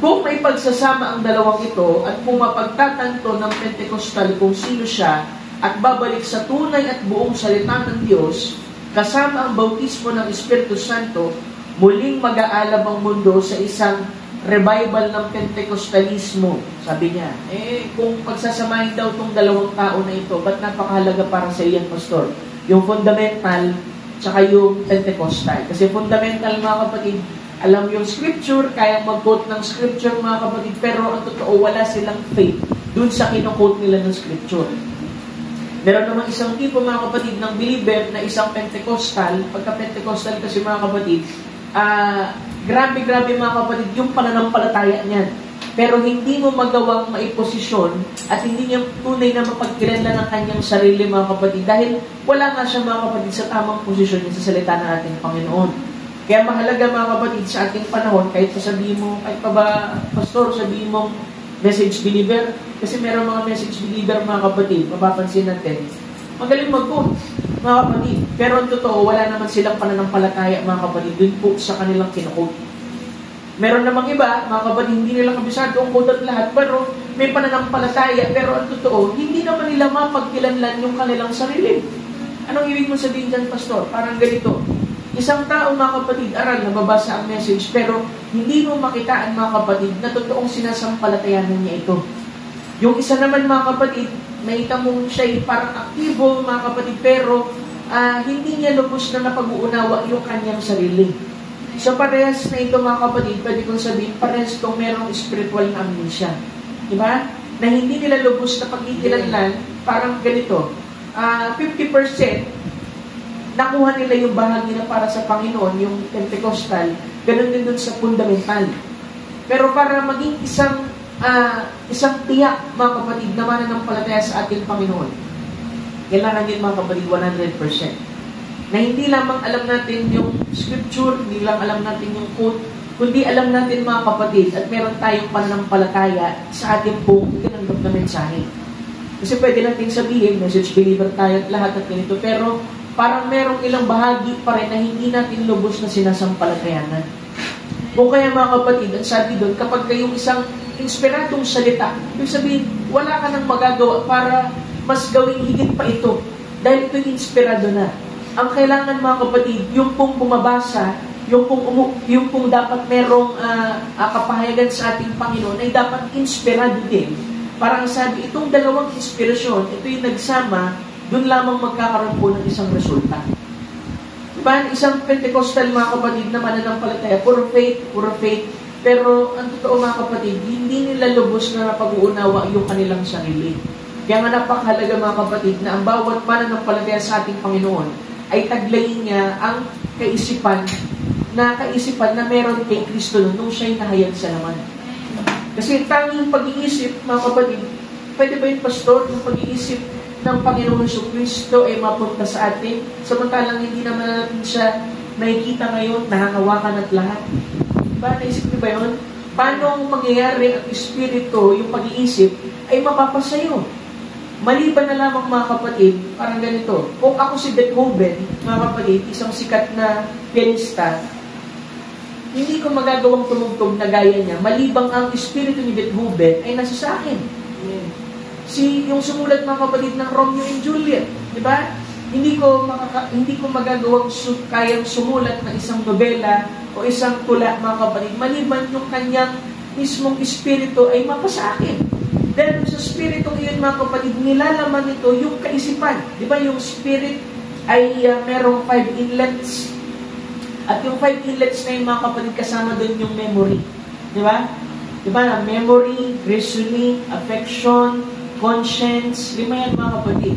Kung may pagsasama ang dalawang ito at kung mapagtatanto ng Pentecostal kung sino siya at babalik sa tunay at buong salita ng Diyos, kasama ang bautismo ng Espiritu Santo, muling mag-aalab ang mundo sa isang revival ng Pentecostalismo. Sabi niya, kung pagsasamahin daw itong dalawang tao na ito, ba't napakahalaga para sa iyan, Pastor? Yung fundamental, tsaka yung Pentecostal. Kasi fundamental, mga kapatid, alam yung scripture, kayang mag-quote ng scripture, mga kapatid, pero ang totoo, wala silang faith dun sa kino-quote nila ng scripture. Meron namang isang tipo, mga kapatid, ng believer na isang Pentecostal. Pagka-Pentecostal kasi, mga kapatid, grabe, mga kapatid, yung pananampalataya niyan. Pero hindi mo magawang maiposisyon at hindi niya tunay na mapagkilanlan ng kanyang sarili, mga kapatid, dahil wala nga siya, mga kapatid, sa tamang posisyon niya sa salita ng ating Panginoon. Kaya mahalaga, mga kapatid, sa ating panahon, kahit sabihin mo, kahit pa ba, Pastor, sabihin mo, message believer, kasi meron mga message believer, mga kapatid, mapapansin natin, magaling mag-quote, mga kapatid, pero ang totoo, wala naman silang pananampalataya, mga kapatid, dun po sa kanilang kino-quote. Meron namang iba, mga kapatid, hindi nila kabisado ang quote at lahat, pero may pananampalataya, pero ang totoo, hindi naman nila mapagkilanlan yung kanilang sarili. Anong ibig mo sabihin dyan, Pastor? Parang ganito. Isang tao, mga kapatid, aral, nababasa ang message, pero hindi mo makitaan, mga kapatid, na totoong sinasampalatayanan niya ito. Yung isa naman, mga kapatid, nakita mo siya'y parang aktibo, mga kapatid, pero hindi niya lubos na napag-uunawa yung kanyang sarili. So parehas na ito, mga kapatid, pwede kong sabihin, parehas itong merong spiritual na amnesia. Diba? Na hindi nila lubos na pagkikilanlan, parang ganito, 50%, nakuha nila yung bahagi na para sa Panginoon, yung Pentecostal, ganun din dun sa fundamental. Pero para maging isang tiyak, mga kapatid, na mananampalataya sa ating Panginoon, kailangan din, mga kapatid, 100%. Na hindi lamang alam natin yung scripture, hindi lang alam natin yung quote, kundi alam natin, mga kapatid, at meron tayong pananampalataya sa ating pong tinanggap na mensahe. Kasi pwede natin sabihin, message believer tayo at lahat at ganito, pero parang merong ilang bahagi pa rin na hindi natin lubos na sinasampalatayanan. Kung kaya, mga kapatid, ang sabi doon, kapag kayong isang inspiradong salita, ibig sabihin, wala ka nang magagawa para mas gawing higit pa ito. Dahil ito'y inspirado na. Ang kailangan, mga kapatid, yung pong bumabasa, yung pong dapat merong kapahayagan sa ating Panginoon, ay dapat inspirado din. Parang sabi, itong dalawang inspirasyon, ito yung nagsama, doon lamang magkakaroon po ng isang resulta. Diba? Isang Pentecostal, mga kapatid, na mananampalataya, puro faith, pero ang totoo, mga kapatid, hindi nila lubos na napag-uunawa yung kanilang sarili. Kaya nga napakahalaga, mga kapatid, na ang bawat mananampalataya sa ating Panginoon ay taglayin niya ang kaisipan na meron kay Kristo nung siya'y nahayag sa laman. Kasi tanging pag-iisip, mga kapatid, pwede ba yung Pastor, yung pag-iisip ng Panginoon Kristo ay mapunta sa atin, samantalang hindi naman natin siya nakikita ngayon, nahangawakan at lahat. Diba? Naisip niyo ba yun? Paano mangyayari ang Espiritu, yung pag-iisip, ay mapapasayo? Maliban na lamang, mga kapatid, parang ganito. Kung ako si Beethoven, mga kapatid, isang sikat na pianista, hindi ko magagawang tumugtog na gaya niya, malibang ang Espiritu ni Beethoven ay nasa sa akin. Yung sumulat, mga kapatid, ng Romeo and Juliet, di ba? hindi ko magagawang kayang sumulat ng isang nobela o isang tula, mga kapatid, maliban yung kanyang mismong espiritu ay mapasa akin. Dahil sa espiritu iyon, mga kapatid, nilalaman nito yung kaisipan. Di ba yung spirit ay merong 5 inlets? At yung 5 inlets na yung, mga kapatid, kasama doon yung memory. Di ba? Di ba? Memory, reasoning, affection, conscience, 5 yan, mga kapatid.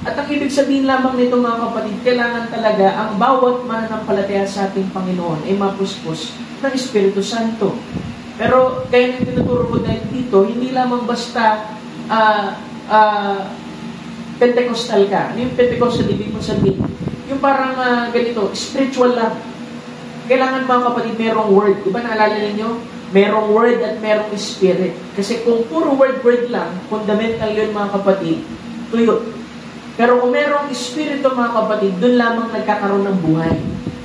At ang ibig sabihin lamang nito, mga kapatid, kailangan talaga ang bawat mananampalataya sa ating Panginoon ay mapuspos ng Espiritu Santo. Pero kaya nang tinuturo ko dahil dito, hindi lamang basta Pentecostal ka. Ano yung Pentecostal, ibig mo sabihin? Yung parang ganito, spiritual lang. Kailangan, mga kapatid, merong word. Diba naalala ninyo? Merong word at merong spirit. Kasi kung puro word lang, fundamental yun, mga kapatid, tuyo. Pero kung merong espiritu, mga kapatid, doon lamang nagkakaroon ng buhay.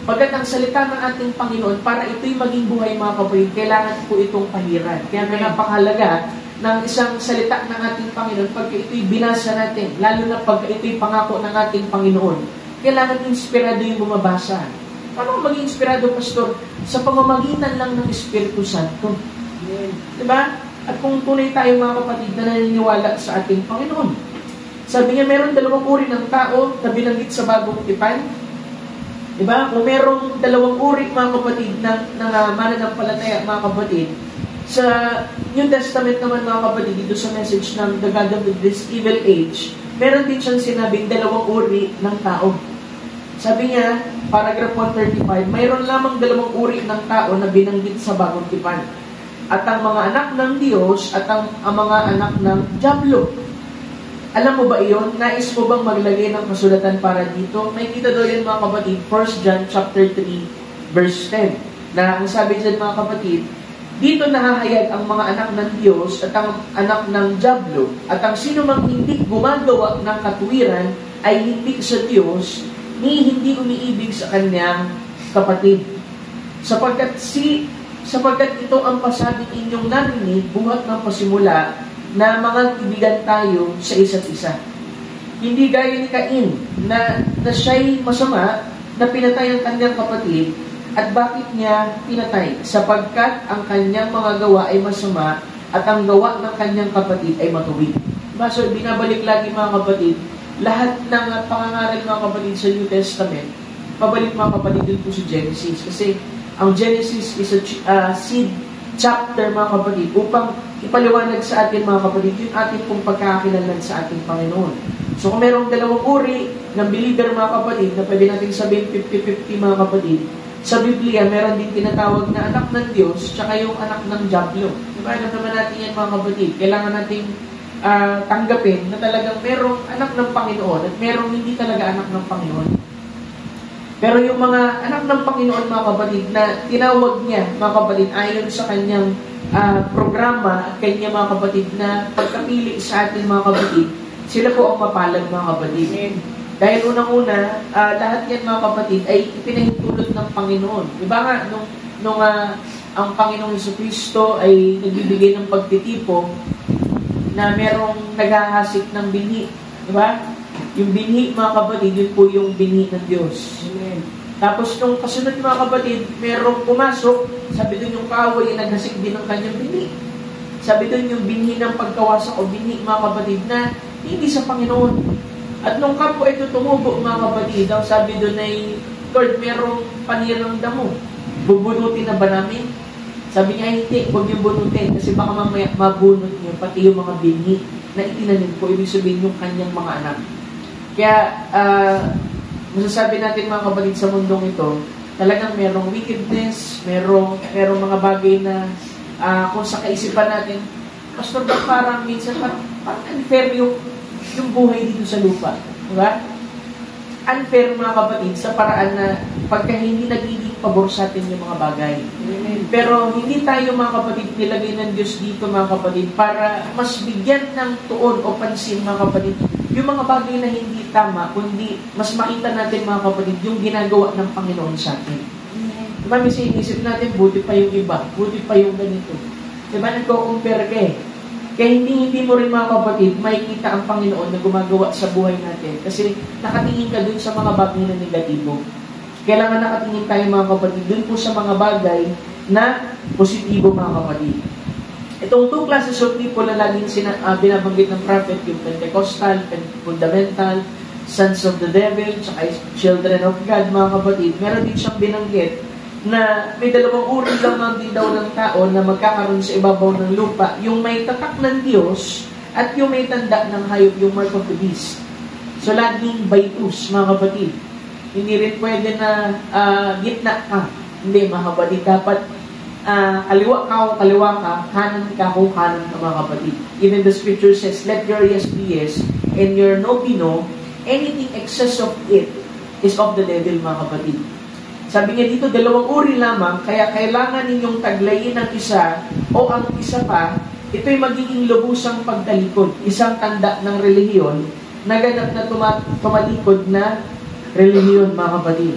Pagkat ang salita ng ating Panginoon, para ito'y maging buhay, mga kapatid, kailangan po itong pahiran. Kaya napakahalaga ng isang salita ng ating Panginoon, pagka ito'y binasa natin, lalo na pagka ito'y pangako ng ating Panginoon, kailangan inspirado yung bumabasa. Paano maging inspirado, Pastor? Sa pamamagitan lang ng Espiritu Santo. Diba? At kung tunay tayo, mga kapatid, na naniniwala sa ating Panginoon, sabi niya, meron 2 uri ng tao na binanggit sa Bagong Tipan. Diba? Kung merong 2 uri, mga kapatid, ng mananampalataya, mga kapatid, sa New Testament naman, mga kapatid, dito sa message ng The God of this Evil Age, meron din siyang sinabing 2 uri ng tao. Sabi niya, paragraph 135, mayroon lamang 2 uri ng tao na binanggit sa Bagong Tipan. At ang mga anak ng Diyos at ang mga anak ng Diablo. Alam mo ba iyon? Nais mo bang maglagay ng kasulatan para dito? May kita daw yan, mga kapatid, 1 John chapter 3, verse 10. Na ang sabi dyan, mga kapatid, dito nahahayag ang mga anak ng Diyos at ang anak ng Diablo. At ang sino mang hindi gumagawa ng katuwiran ay hindi sa Diyos, ni hindi umiibig sa kanyang kapatid. Sapagkat ito ang pasabing inyong narinig, buhat ng pasimula, na mga kaibigan tayo sa isa't isa. Hindi gaya ni Cain na siya'y masama na pinatay ang kanyang kapatid. At bakit niya pinatay? Sapagkat ang kanyang mga gawa ay masama at ang gawa ng kanyang kapatid ay matuwid. So, binabalik lagi, mga kapatid, lahat ng pangangaral, mga kapatid, sa New Testament, pabalik, mga kapatid, dun po sa Genesis. Kasi ang Genesis is a seed chapter, mga kapatid, upang ipaliwanag sa atin, mga kapatid, yung ating pong pagkakakilanlan sa ating Panginoon. So kung merong 2 uri ng believer, mga kapatid, na pwede natin sabihin 50-50, mga kapatid, sa Biblia, meron din tinatawag na anak ng Diyos, tsaka yung anak ng Diablo. Diba? Alam naman natin yan, mga kapatid. Kailangan natin tanggapin na talagang merong anak ng Panginoon at merong hindi talaga anak ng Panginoon. Pero yung mga anak ng Panginoon, mga kapatid, na tinawag niya, mga kapatid, ayon sa kanyang programa at kanya, mga kapatid, na pagkapili sa atin, mga kapatid, sila po ang mapalad, mga kapatid. Dahil unang-una, lahat yan, mga kapatid, ay ipinahintulot ng Panginoon. Diba nga, nung ang Panginoong Jesucristo ay nagbibigay ng pagtitipo na merong naghahasik ng binhi. Diba? Yung binhi, mga kapatid, yun po yung binhi ng Diyos. Amen. Tapos nung kasunod, mga kapatid, merong pumasok, sabi doon yung kaaway, naghasik din ng kanyang binhi. Sabi doon yung binhi ng pagkawasak o binhi, mga kapatid, na hindi sa Panginoon. At nung kapwa ito tumubo, mga kapatid, daw sabi doon ay, Lord, merong panirang damo. Bubunutin na ba namin? Sabi niya, hindi, huwag niyong bunutin kasi baka mamaya mabunot niyo pati yung mga binhi na itinanim ko, ibig sabihin yung kanyang mga anak. Kaya, masasabi natin, mga kapatid, sa mundong ito, talagang merong wickedness, merong mga bagay na kung sa kaisipan natin, Pastor, ba parang minsan, parang unfair yung buhay dito sa lupa. Diba? Unfair, mga kapatid, sa paraan na pagka hindi nagiging pabor sa atin yung mga bagay. Pero hindi tayo, mga kapatid, nilagay ng Diyos dito, mga kapatid, para mas bigyan ng tuon o pansin, mga kapatid, yung mga bagay na hindi tama, kundi mas makita natin, mga kapatid, yung ginagawa ng Panginoon sa atin. Diba, minsan inisip natin, buti pa yung iba, buti pa yung ganito. Diba, nagko-compare ka eh. Kaya hindi mo rin mga kapatid, makikita ang Panginoon na gumagawa sa buhay natin. Kasi nakatingin ka dun sa mga bagay na negatibo. Kailangan nakatingin tayo mga kapatid dun po sa mga bagay na positibo mga kapatid. Itong two classes of people na laging binabanggit ng prophet, yung Pentecostal, Fundamental, Sons of the Devil, tsaka Children of God, mga kapatid, meron din siyang binanggit na may dalawang uri lamang din daw ng tao na magkakaroon sa ibabaw ng lupa, yung may tatak ng Diyos at yung may tanda ng hayop, yung mark of the beast. So, laging baitus, mga kapatid. Hindi rin pwede na gitna ka. Hindi, mga kapatid. Dapat kaliwa ka o kaliwa ka, kanan ka o kanan ka, mga kapatid. Even the scripture says, let your yes be yes, and your no be no. Anything excess of it is of the devil, mga kapatid. Sabi niya dito, dalawang uri lamang, kaya kailangan ninyong taglayin ang isa o ang isa pa, ito'y magiging lubusang pagtalikod, isang tanda ng relihiyon na ganap na tumalikod na relihiyon, mga kapatid.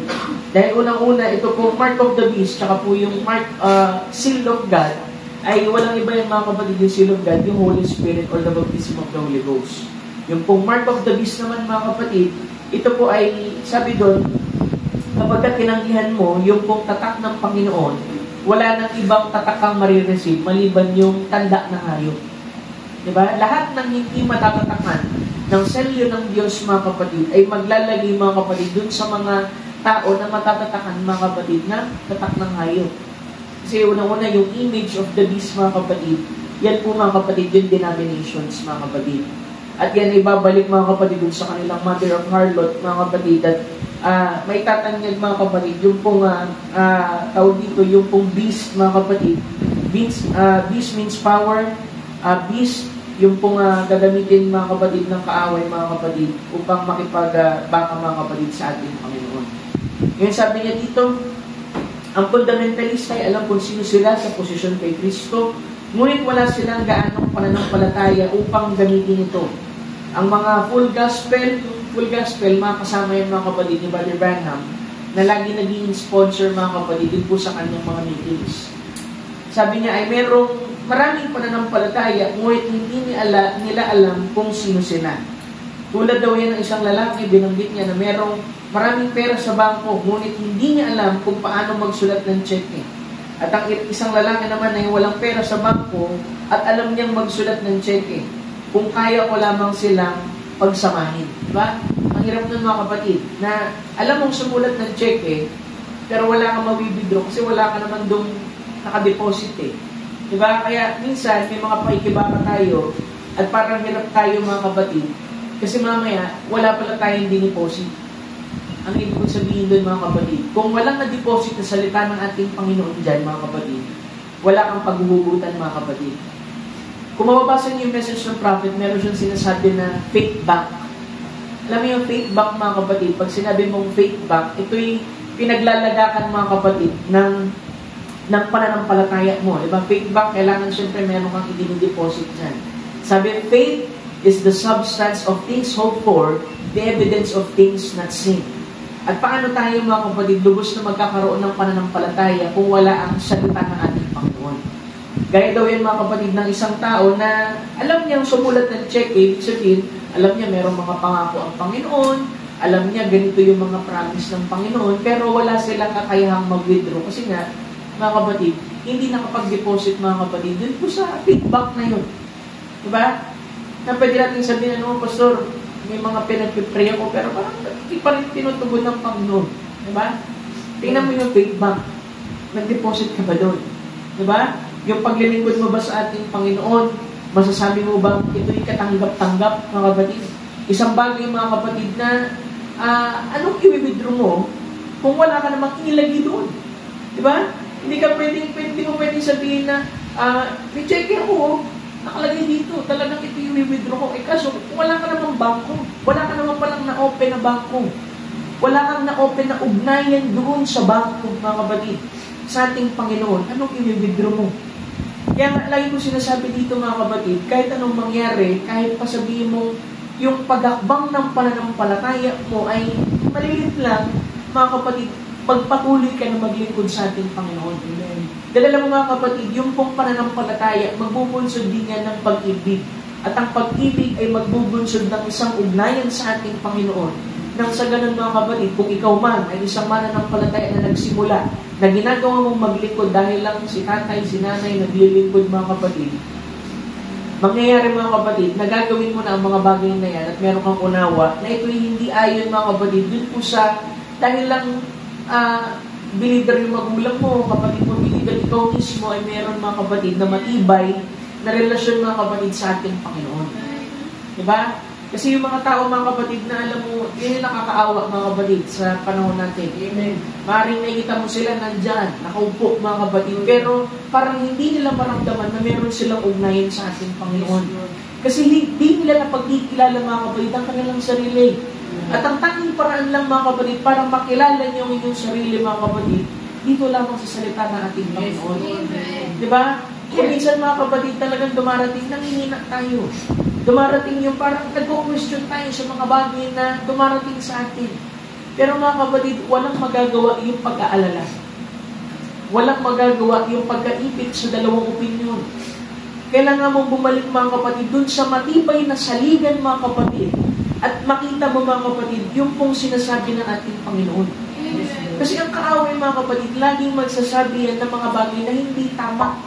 Dahil unang-una, ito po mark of the beast, tsaka po yung seal of God, ay walang iba yung mga kapatid, yung seal of God, yung Holy Spirit or the baptism of the Holy Ghost. Yung pong mark of the beast naman, mga kapatid, ito po ay, sabi doon, kapag tinanggihan mo yung pong tatak ng Panginoon, wala nang ibang tatak kang marireceive maliban yung tanda ng hayop. Diba? Lahat ng hindi matatatakan ng selyo ng Diyos, mga kapatid, ay maglalagay, mga kapatid, dun sa mga tao na matatatakan, mga kapatid, na tatak ng hayop. Kasi unang-una, yung image of the beast, mga kapatid, yan po, mga kapatid, yung denominations, mga kapatid. At yan ay babalik, mga kapatid, dun sa kanilang mother of harlot, mga kapatid, at may tatanyag, mga kapatid, yung pong tawag dito, yung pong beast, mga kapatid. Beast means power. Beast, yung pong gagamitin, mga kapatid, ng kaaway, mga kapatid, upang makipagbaka, mga kapatid, sa ating Panginoon. Ngayon sabi niya dito, ang fundamentalista ay alam kung sino sila sa posisyon kay Kristo, ngunit wala silang gaanong pananampalataya upang gamitin ito. Ang mga full gospel, mga kasama yung mga kapatid ni Brother Branham, na lagi naging sponsor, mga kapatid, din po sa kanyang mga meetings. Sabi niya ay merong maraming pananampalataya, ngunit hindi nila alam kung sino sila. Tulad daw yan ng isang lalaki, binanggit niya na merong maraming pera sa bangko, ngunit hindi niya alam kung paano magsulat ng cheque. At ang isang lalaki naman ay walang pera sa bangko at alam niyang magsulat ng cheque. Kung kaya ko lamang silang pagsamahin. Diba? Ang hirap nun, mga kapatid, na alam mong sumulat ng cheque, pero wala kang mabibidro kasi wala ka naman doon nakadeposit eh. Diba? Kaya minsan may mga pakikibaka tayo at parang hirap tayo, mga kapatid, kasi mamaya wala pala tayong dineposit. Ang ibig kong sabihin doon, mga kapatid, kung walang na-deposit na salita ng ating Panginoon dyan, mga kapatid, wala kang paghuhugutan, mga kapatid. Kung mababasa niyo yung message ng prophet, meron siyang sinasabi na faith bank. Alam mo yung faith bank, mga kapatid, pag sinabi mong faith bank, ito'y pinaglalagakan, mga kapatid, ng pananampalataya mo. Diba? Faith bank, kailangan siyempre meron kang i-deposit dyan. Sabi, faith is the substance of things hoped for, the evidence of things not seen. At paano tayo, mga kapatid, lubos na magkakaroon ng pananampalataya kung wala ang salita ng ating Panginoon? Gaya daw yan, mga kapatid, ng isang tao na alam niyang sumulat ng check, ibig sabihin, alam niya merong mga pangako ang Panginoon, alam niya ganito yung mga promise ng Panginoon, pero wala silang kakayahang mag-withdraw. Kasi nga, mga kapatid, hindi nakapag-deposit, mga kapatid, dun po sa feedback na yun. Diba? Na pwede natin sabihin, Pastor, may mga pinag-pray ako, pero parang hindi pa rin tinutugon ng Panginoon. Diba? Tingnan mo yung faith bank. Nag-deposit ka ba doon? Diba? Yung paglilingkod mo ba sa ating Panginoon, masasabi mo ba ito'y katanggap-tanggap, mga kapatid? Isang bagay, mga kapatid, na anong i-withdraw mo kung wala ka namang inilagay doon? Diba? Hindi mo pwedeng sabihin na may check ako, nakalagay dito, talagang ito yung i-withdraw ko. Kaso, wala ka namang bangko. Wala ka naman palang na-open na bangko. Wala kang na-open na ugnayan doon sa bangko, mga kapatid. Sa ating Panginoon, anong i-withdraw mo? Kaya lagi ko sinasabi dito, mga kapatid, kahit anong mangyari, kahit pa sabihin mo, yung pagakbang ng pananampalataya mo ay malilit lang, mga kapatid, pagpatuloy ka na maglingkod sa ating Panginoon. Amen. Dahil alam mo mga kapatid, yung pong pananampalataya, magbubunsod din yan ng pag-ibig. At ang pag-ibig ay magbubunsod ng isang ugnayan sa ating Panginoon. Nang sa ganun mga kapatid, kung ikaw man ay isang mananampalataya na nagsimula, na ginagawa mong maglingkod dahil lang si tatay, si nanay, naglilingkod mga kapatid, mangyayari mga kapatid, nagagawin mo na ang mga bagay na yan at meron kang unawa na ito'y hindi ayon mga kapatid, dun po sa dahil lang believer yung magulang mo, kapatid mo, believer ikaw mismo ay meron mga kapatid na matibay na relasyon mga kapatid sa ating Panginoon. Diba? Kasi yung mga tao, mga kapatid, na alam mo, yun yung nakakaawa, mga kapatid, sa panahon natin. Amen. Maring nakikita mo sila nandyan, nakaupo, mga kapatid, pero parang hindi nila maramdaman na meron silang ugnayan sa ating Panginoon. Kasi hindi nila napagkikilala, mga kapatid, ang kanilang sarili. At ang tanging paraan lang, mga kapatid, para makilala niyo ang inyong sarili, mga kapatid, dito lamang sa salita ng ating Panginoon. Diba? Kung minsan, mga kapatid, talagang dumarating, nangihina tayo. Dumarating yung parang nag-question tayo sa mga bagay na dumarating sa atin. Pero mga kapatid, walang magagawa yung pag-aalala. Walang magagawa yung pagkaipit sa dalawang opinyon. Kailangan mong bumalik mga kapatid dun sa matibay na saligan mga kapatid at makita mo mga kapatid yung pong sinasabi ng ating Panginoon. Kasi ang kaaway mga kapatid, laging magsasabi yan ng mga bagay na hindi tama.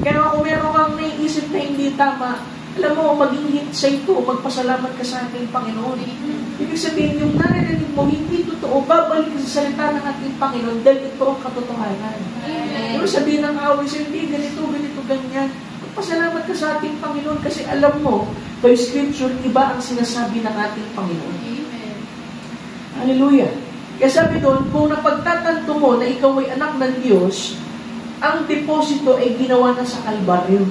Kaya kung meron kang naiisip na hindi tama, alam mo, maging hit sa ito, magpasalamat ka sa ating Panginoon. Ibig sabihin, yung narinig mo, hindi totoo, babalik sa salita ng ating Panginoon dahil ito ang katotohanan. Ibig sabihin ng away sa hindi, ganito, ganyan. Magpasalamat ka sa ating Panginoon kasi alam mo, by Scripture, iba ang sinasabi ng ating Panginoon. Hallelujah. Kaya sabi doon, kung napagtatanto mo na ikaw ay anak ng Diyos, ang deposito ay ginawa na sa Kalbaryo.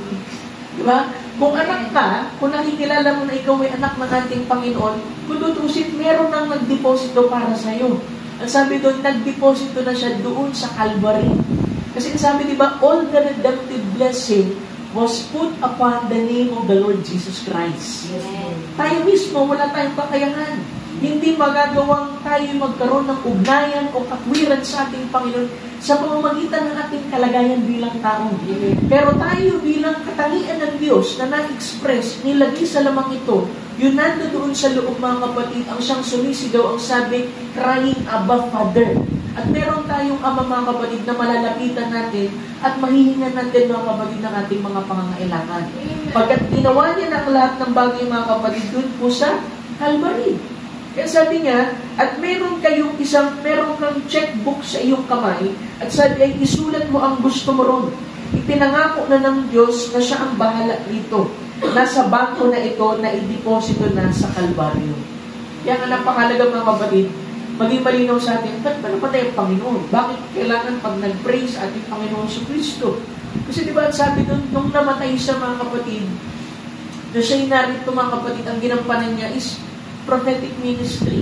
Diba? Kung anak ka, kung nakikilala mo na ikaw ay anak ng ating Panginoon, kung tutusin, meron nang nagdeposito para sa iyo. Ang sabi doon, nagdeposito na siya doon sa Calvary. Kasi sabi, diba, all the redemptive blessing was put upon the name of the Lord Jesus Christ. Yes. Tayo mismo, wala tayong kakayahan. Hindi magagawang tayo magkaroon ng ugnayan o katwiran sa ating Panginoon sa pamamagitan ng ating kalagayan bilang tao. Pero tayo bilang katangian ng Diyos na na-express, nilagay sa lamang ito, yun nando doon sa loob mga kapatid, ang siyang sumisigaw, ang sabi, crying, Abba, Father. At meron tayong ama mga kapatid na malalapitan natin at mahihingan natin mga kapatid ng ating mga pangangailangan. Pagkat ginawa niya ng lahat ng bagay mga kapatid doon po sa Calvary. Kaya sabi niya, at meron kang checkbook sa iyong kamay, at sabi ay isulat mo ang gusto mo ron. Ipinangako na ng Diyos na siya ang bahala rito. Nasa bangko na ito na i-deposito na sa Kalbaryo. Kaya nga napakalaga mga kapatid, maging malinaw sa atin, ba't ba napatay ang Panginoon? Bakit kailangan pag nag-pray sa ating Panginoon sa Kristo? Kasi diba sabi doon, nung namatay siya mga kapatid, na siya'y narito mga kapatid, ang ginampanan niya is prophetic ministry,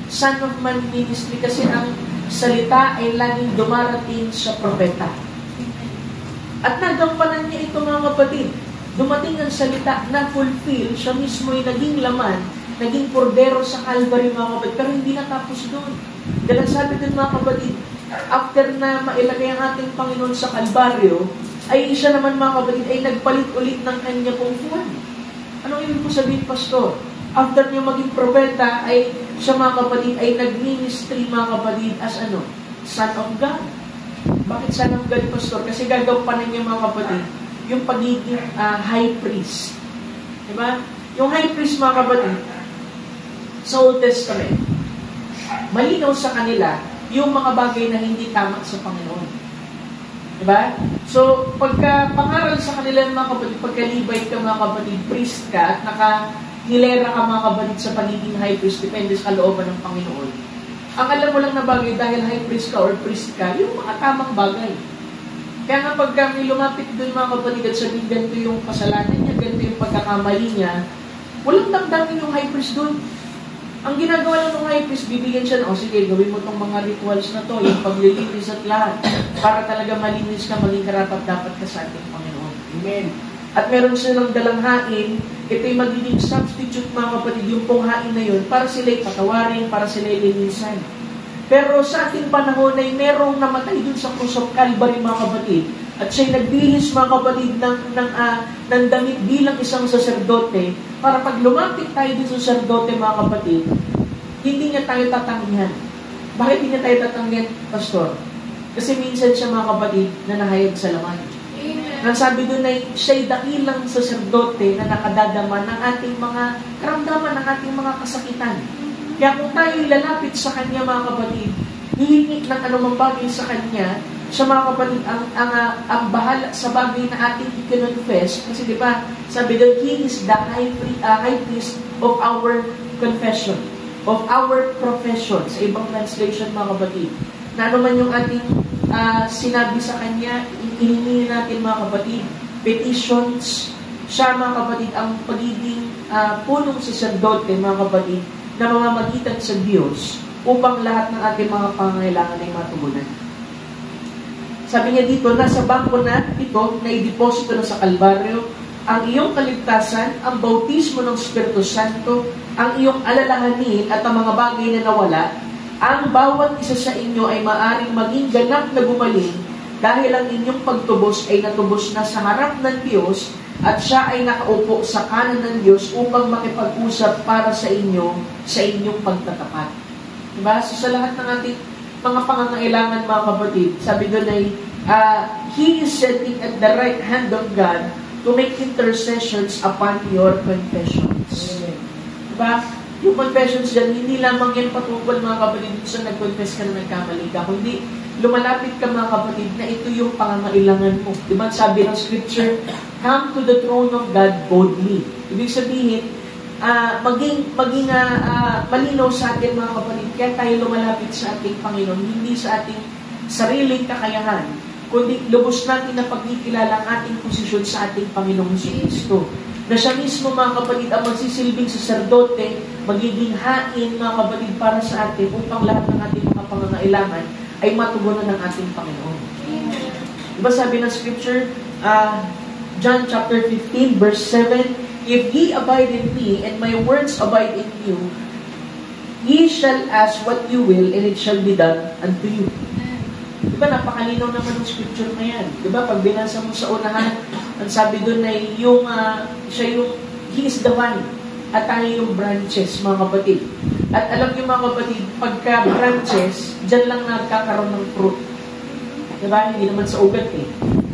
Son of Man ministry, kasi ang salita ay laging dumarating sa propeta. At nagampanan niya ito mga kapatid. Dumating ang salita na fulfill, siya mismo ay naging laman, naging kordero sa Calvary mga kapatid, pero hindi natapos doon. Dahil sabi doon mga kapatid, after na mailagay ang ating Panginoon sa Kalbaryo, ay siya naman mga kapatid ay nagpalit ulit ng kanya pong buwan. Anong ibig po sabihin, Pastor? After niya maging propeta, ay siya mga kapatid ay nag-ministry mga kapatid as Son of God. Bakit Son of God, Pastor? Kasi gagampanan niya mga kapatid yung pagiging high priest. Diba? Yung high priest mga kapatid, sa Old Testament, malinaw sa kanila yung mga bagay na hindi tama sa Panginoon. Diba? So, pagka pangaral sa kanila mga kapatid, pagkalibay ka mga kapatid, priest ka, at hilera ka mga kapatid sa pagiging high priest, depende sa kalooban ng Panginoon. Ang alam mo lang na bagay dahil high priest ka or priest ka, yung mga tamang bagay. Kaya nga pagka may lumapit doon mga kapatid at sabihin, ganito yung kasalanan niya, ganito yung pagkakamali niya, walang damdamin yung high priest doon. Ang ginagawa lang ng high priest, bibigyan siya na, sige, gawin mo tong mga rituals na to, yung paglilinis at lahat, para talaga malinis ka, maging karapat-dapat ka sa ating Panginoon. Amen. At meron silang dalang hain, ito'y magiging substitute mga kapatid, yung pong hain na yun, para sila'y patawarin, para sila'y linisan. Pero sa ating panahon ay merong namatay dun sa Cross of Calvary, mga kapatid. At siya'y nagbihis, mga kapatid, ng damit bilang isang saserdote para pag lumapit tayo dun sa saserdote, mga kapatid, hindi niya tayo tatanggihan. Bakit hindi niya tayo tatanggihan, Pastor? Kasi minsan siya, mga kapatid, na nahayag sa laman. Ang sabi doon ay siya'y dakilang saserdote na nakadadama ng ating mga karamdaman, ng ating mga kasakitan. Kaya kung tayo'y lalapit sa Kanya, mga kapatid, hihingi ng anumang bagay sa Kanya, siya, mga kapatid, ang bahala sa bagay na ating i-confess. Kasi di ba, sabi doon, He is the high priest of our confession, of our profession. Sa ibang translation, mga kapatid, na anuman yung ating sinabi sa Kanya, hihingi natin, mga kapatid, petitions. Siya, mga kapatid, ang pagiging punong saserdote, mga kapatid, na mamamagitan sa Diyos upang lahat ng ating mga pangangailangan ay matugunan. Sabi niya dito, nasa bangko na ito, na i-deposito na sa Kalbaryo, ang iyong kaligtasan, ang bautismo ng Espiritu Santo, ang iyong alalahanin at ang mga bagay na nawala, ang bawat isa sa inyo ay maaring maging ganap na gumaling dahil ang inyong pagtubos ay natubos na sa harap ng Diyos at siya ay nakaupo sa kanan ng Diyos upang makipag-usap para sa inyo sa inyong pagtatapat. Diba? So sa lahat ng ating mga pangangailangan, mga kapatid, sabi doon ay, He is sitting at the right hand of God to make intercessions upon your confessions. Diba? Yung confessions dyan, hindi lamang yan patungkol, mga kapatid, sa nag-confess ka na nagkamali ka, kundi lumalapit ka, mga kapatid, na ito yung pangangailangan mo. Diba? Sabi ng Scripture, come to the throne of God boldly. Ibig sabihin, maging malinaw sa atin, mga kapatid, kaya tayo lumalapit sa ating Panginoon, hindi sa ating sariling kakayahan, kundi lubos natin na pagkikilala ang ating posisyon sa ating Panginoong Kristo. Na siya mismo, mga kapatid, ang magsisilbing saserdote, magiging hain, mga kapatid, para sa atin upang lahat ng ating mga pangangailangan ay matugunan ng ating Panginoon. Diba sabi ng Scripture, John chapter 15, verse 7, If ye abide in me, and my words abide in you, ye shall ask what you will, and it shall be done unto you. Diba, napakalinaw naman ng Scripture na yan. Diba, pag binasa mo sa unahan, ang sabi doon ay He is the vine, at tayo yung branches, mga kapatid. At alam niyo, mga kapatid, pagka branches, dyan lang nagkakaroon ng fruit. Diba, hindi naman sa ugat eh.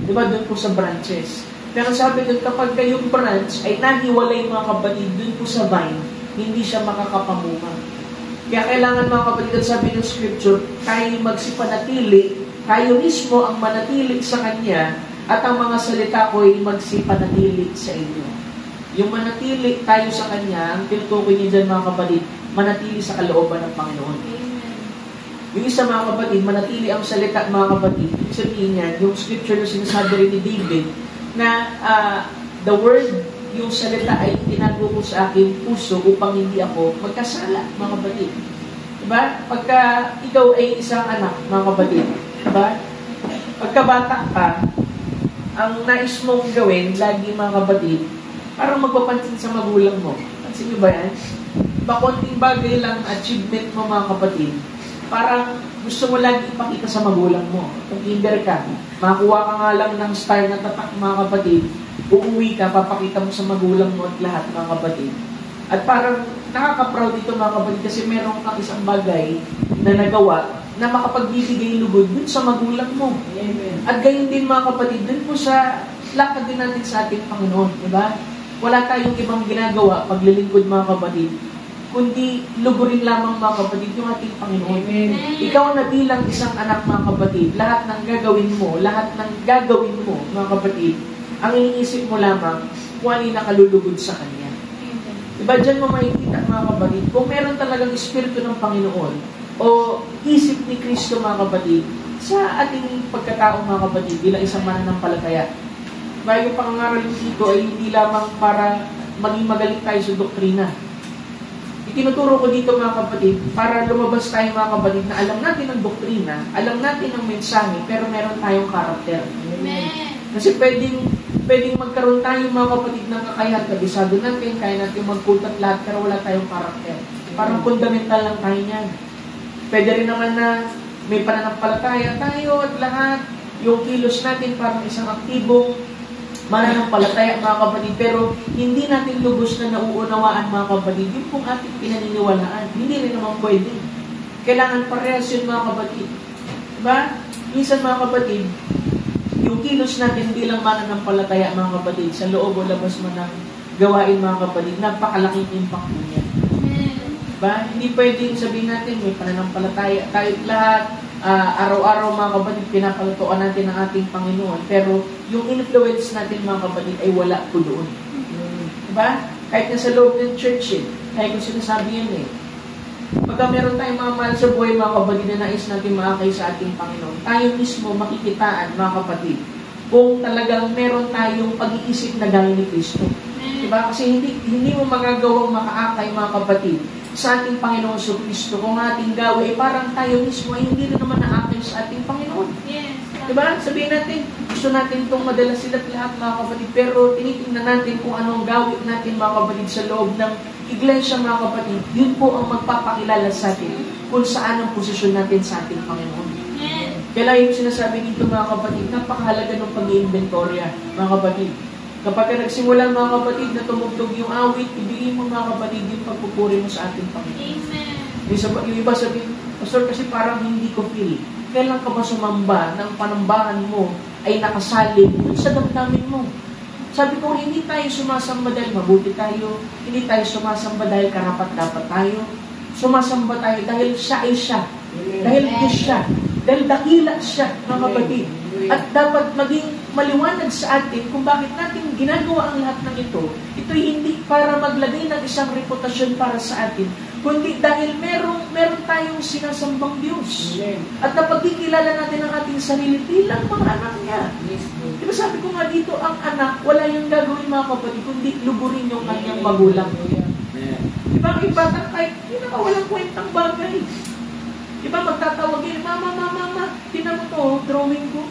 Diba, doon po sa branches. Pero sabi doon, kapag kayong branch ay nahiwalay, mga kapatid, doon po sa vine, hindi siya makakapamunga. Kaya kailangan, mga kapatid, at sabi ng Scripture, tayo magsipanatili, tayo mismo ang manatili sa Kanya, at ang mga salita ko ay magsipanatili sa inyo. Yung manatili tayo sa Kanya, ang tinutukoy niya dyan, mga kapatid, manatili sa kalooban ng Panginoon. Yung isa, mga kapatid, manatili ang salita, mga kapatid. Ibig sabihin niya, yung Scripture na sinasabi rin ni David, na the word, yung salita ay tinago ko sa aking puso upang hindi ako magkasala, mga kapatid. Diba? Pagka ikaw ay isang anak, mga kapatid, diba? Pagkabata ka, ang nais mong gawin, lagi, mga kapatid, parang magpapansin sa magulang mo. Pansin niyo ba yan? Konting bagay lang achievement mo, mga kapatid, parang gusto mo lagi ipakita sa magulang mo. Kung kinder ka, makakuha ka nga lang ng star na tatak, mga kapatid, uuwi ka, papakita mo sa magulang mo at lahat, mga kapatid. At parang nakaka-proud ito, mga kapatid, kasi meron kang isang bagay na nagawa na makapagbibigay lugod dun sa magulang mo. Amen. At gayon din, mga kapatid, dun po sa lakad din natin sa ating Panginoon. Diba? Wala tayong ibang ginagawa paglilingkod, mga kapatid, kundi lugurin lamang, mga kapatid, yung ating Panginoon. Amen. Ikaw na bilang isang anak, mga kapatid, lahat ng gagawin mo, mga kapatid, ang iniisip mo lamang kung ano yung nakalulugod sa Kanya. Diba, dyan mo makikita, mga kapatid, kung meron talagang Espiritu ng Panginoon o isip ni Kristo, mga kapatid, sa ating pagkatao, mga kapatid, bilang isang mananampalataya. Diba, yung pangangaral dito ay hindi lamang para maging magaling tayo sa doktrina. Itinuturo ko dito, mga kapatid, para lumabas tayo, mga kapatid, na alam natin ang doktrina, alam natin ang mensahe, pero meron tayong karakter. Amen. Kasi pwedeng magkaroon tayo, mga kapatid, ng kakayahan, kabisado natin, kaya natin magkutat lahat, pero wala tayong karakter. Parang fundamental lang tayo niyan. Pwede rin naman na may pananampalataya tayo at lahat, yung kilos natin parang isang aktibong mananampalataya, mga kapatid, pero hindi natin lubos na nauunawaan, mga kapatid, yung kung ating pinaniniwalaan. Hindi rin naman pwede. Kailangan parehas yun, mga kapatid. Diba? Minsan, mga kapatid, yung kilos natin bilang mananampalataya, mga kapatid, sa loob o labas mo ng gawain, mga kapatid, napakalaking impact mo niya. Diba? Hindi pwedeng sabihin natin, may pananampalataya tayo lahat, araw-araw, mga kapatid, pinapalutuan natin ang ating Panginoon, pero yung influence natin, mga kapatid, ay wala po doon. Diba? Kahit na sa loob ng church, kahit kung sinasabi yan pagka meron tayong mga mahal sa buhay, mga kapatid, na nais natin maakay sa ating Panginoon, tayo mismo makikitaan, mga kapatid, kung talagang meron tayong pag-iisip na gaya ni Kristo. Diba? Kasi hindi mo magagawang makaakay, mga kapatid, sa ating Panginoon sa Kristo kung ating gawin, parang tayo mismo ay hindi na naman naakay sa ating Panginoon. Yes. Diba? Sabihin natin, gusto natin itong madala sila lahat, mga kapatid, pero tinitingnan natin kung anong gawin natin, mga kapatid, sa loob ng iglesia, mga kapatid. Yun po ang magpapakilala sa atin kung saan ang posisyon natin sa ating Panginoon. Yes. Kaya yung sinasabi dito, mga kapatid, napakahalaga ng pag-iinventorya, mga kapatid. Kapag nagsimula, mga kapatid, na tumugtog yung awit, ibigin mo, mga kapatid, yung pagpupuri mo sa ating Panginoon. Amen. Yung iba sabihin, Pastor, kasi parang hindi ko feel. Kailan ka ba sumamba ng panambahan mo ay nakasalig sa damdamin mo? Sabi ko, hindi tayo sumasamba dahil mabuti tayo. Hindi tayo sumasamba dahil karapat-dapat tayo. Sumasamba tayo dahil siya ay siya. Dahil Diyos siya. Dahil dakila siya, mga kapatid. At dapat maging maliwanag sa atin kung bakit natin ginagawa ang lahat ng ito. Ito'y hindi para maglagay ng isang reputasyon para sa atin, kundi dahil meron tayong sinasambang Diyos. At napagkikilala natin ang ating sarili bilang mga anak niya. Diba sabi ko nga dito, ang anak, wala yung gagawin, mga kapatid, kundi luburin yung kanyang magulang. Diba ang ibata kahit walang kwentang bagay. Diba magtatawagin, Mama, tinan mo to, drawing ko.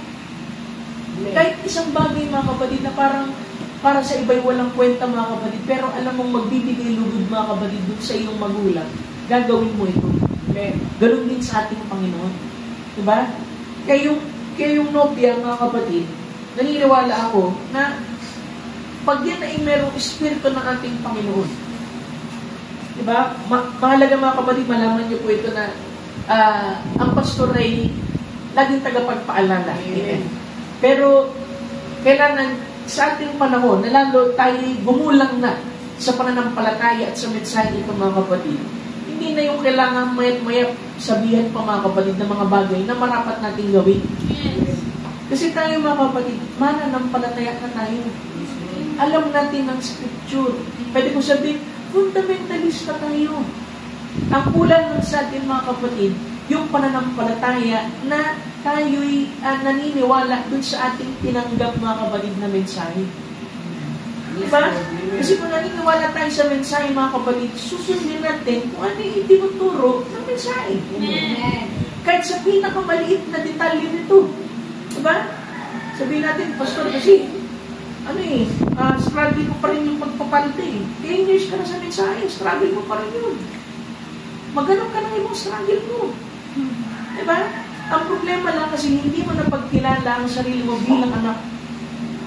Kahit isang bagay, mga kapatid, na parang para sa iba'y walang kwenta, mga kapatid, pero alam mong magbibigay lugod, mga kapatid, dun sa iyong magulang, gagawin mo ito. Ganun din sa ating Panginoon. Diba? Kaya yung nobya, mga kapatid, naniniwala ako na pag yan ay merong espiritu ng ating Panginoon. Diba? Mahalaga, mga kapatid, malaman niyo po ito na ang pastor ay laging tagapagpaalala. Amen. Pero kailangan sa ating panahon na lalo tayo gumulang na sa pananampalataya at sa mensahe nito, mga kapatid. Hindi na yung kailangan mayat-mayat sabihan pa, mga kapatid, ng mga bagay na marapat nating gawin. Yes. Kasi tayo, mga kapatid, mananampalataya na tayo. Alam natin ang scripture. Pwede ko sabihin, fundamentalista tayo. Ang kulang lang sa atin, mga kapatid, yung pananampalataya na tayo'y naniniwala dun sa ating tinanggap, mga kapatid, na mensahe. Diba? Kasi kung naniniwala tayo sa mensahe, mga kapatid, susundin natin kung ano yung tinuturo ng mensahe. Amen. Kahit sa pinakamaliit na detalye nito. Diba? Sabihin natin, Pastor, kasi struggle mo pa rin yung pagpapalte. 10 years ka na sa mensahe, struggle mo pa rin yun. Maghanap ka ng ibang struggle mo. Diba? Ang problema lang kasi hindi mo napagkilala ang sarili mo bilang anak.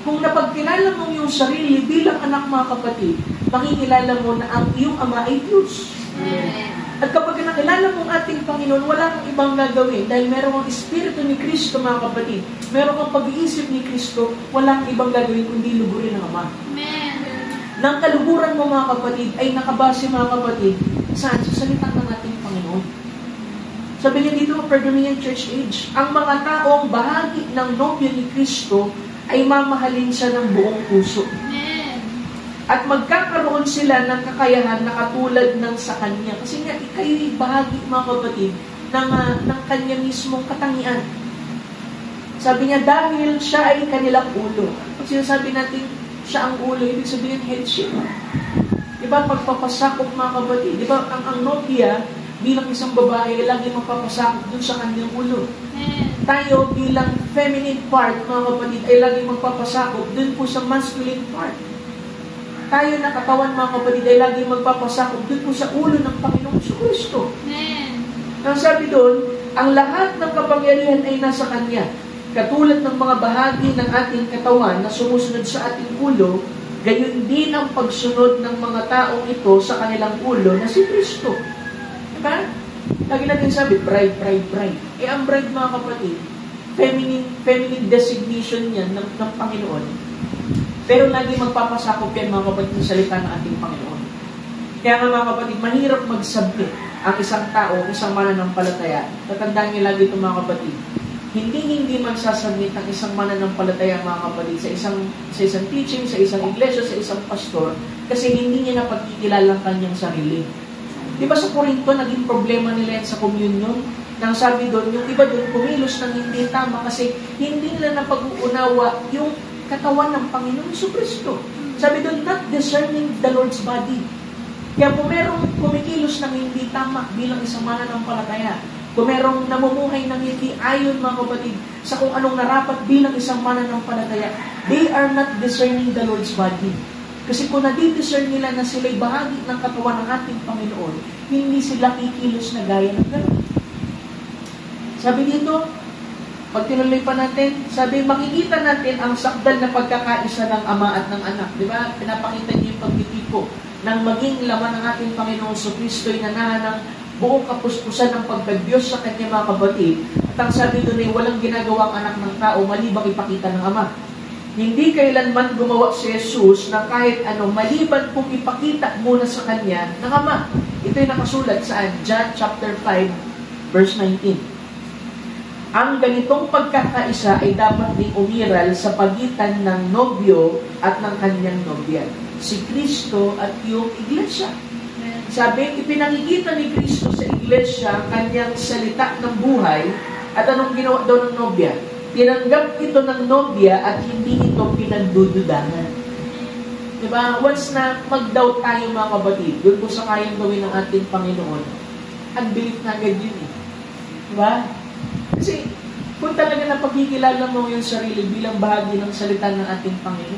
Kung napagkilala mo yung sarili bilang anak, mga kapatid, makikilala mo na ang iyong Ama ay Diyos. At kapag nakilala mo ang ating Panginoon, wala kang ibang gagawin dahil meron ang Espiritu ni Kristo, mga kapatid. Meron ang pag-iisip ni Kristo, wala kang ibang gagawin kundi luburin ng Ama. Nang kaluburan mo, mga kapatid, ay nakabase, mga kapatid, saan? Sa salita ng ating Panginoon. Sabi niya dito, Pergaminian Church Age, ang mga taong bahagi ng nobya ni Kristo ay mamahalin siya ng buong puso. At magkakaroon sila ng kakayahan na katulad ng sa Kanya. Kasi nga, ikaw'y bahagi, mga kapatid, ng Kanya mismong katangian. Sabi niya, dahil siya ay kanilang ulo. Pag sinasabi natin, siya ang ulo, ibig sabihin headship. Diba, pagpapasakop, mga kapatid, diba, ang nobya, bilang isang babae, lagi magpapasakop dun sa kanyang ulo. Tayo, bilang feminine part, mga kapatid, ay lagi magpapasakop dun po sa masculine part. Tayo na katawan, mga kapatid, ay lagi magpapasakop dun po sa ulo ng Panginoong Kristo. Ang sabi doon, ang lahat ng kapangyarihan ay nasa Kanya. Katulad ng mga bahagi ng ating katawan na sumusunod sa ating ulo, gayon din ang pagsunod ng mga taong ito sa kanilang ulo na si Kristo. Diba? Lagi natin sabi, bride, bride, bride. Ang bride, mga kapatid, feminine designation yan ng Panginoon. Pero lagi magpapasakop yan, mga kapatid, sa salita ng ating Panginoon. Kaya nga, mga kapatid, mahirap mag-submit ang isang tao, isang mananampalataya. Tatandaan niyo lagi ito, mga kapatid. Hindi magsasubmit ang isang mananampalataya, mga kapatid, sa isang teaching, sa isang iglesia, sa isang pastor, kasi hindi niya napagkikilala ang kanyang sarili. Di ba sa Corinto, naging problema nila yan sa communion? Nang sabi doon, yung iba doon kumilos ng hindi tama kasi hindi nila napag-uunawa yung katawan ng Panginoon Jesucristo. Sabi doon, not discerning the Lord's body. Kaya kung merong kumikilos ng hindi tama bilang isang mananampalataya, kung merong namumuhay ng hindi ayon, mga kapatid, sa kung anong narapat bilang isang mananampalataya, they are not discerning the Lord's body. Kasi kung nadidiscern nila na sila'y bahagi ng katawan ng ating Panginoon, hindi sila kikilos na gaya ng gano'n. Sabi dito, pag tinuloy pa natin, sabi, makikita natin ang sakdal na pagkakaisa ng Ama at ng Anak. Di ba? Pinapakita niyo yung pagtitipo ng maging laman ng ating Panginoon Kristo'y nanahan ng buong kapuspusan ng pagkadiyos sa kanya, mga kapatid. At ang sabi doon ay walang ginagawang anak ng tao malibang ipakita ng Ama. Hindi kailanman gumawa si Jesus na kahit ano, maliban kung ipakita muna sa Kanya ng Ama. Ito'y nakasulat saan? John chapter 5, verse 19. Ang ganitong pagkakaisa ay dapat ding umiral sa pagitan ng nobyo at ng kanyang nobya. Si Kristo at yung Iglesia. Sabi, ipinakikita ni Kristo sa Iglesia kanyang salita ng buhay at anong ginawa daw ng nobya? Tinanggap ito ng nobya at hindi ito pinagdududahan. Diba? Once na mag-doubt tayo, mga kapatid, yun po sa kayang gawin ng ating Panginoon, unbelief na agad yun eh. Diba? Kasi kung talaga na pagkikilala mo yung sarili bilang bahagi ng salita ng ating Panginoon,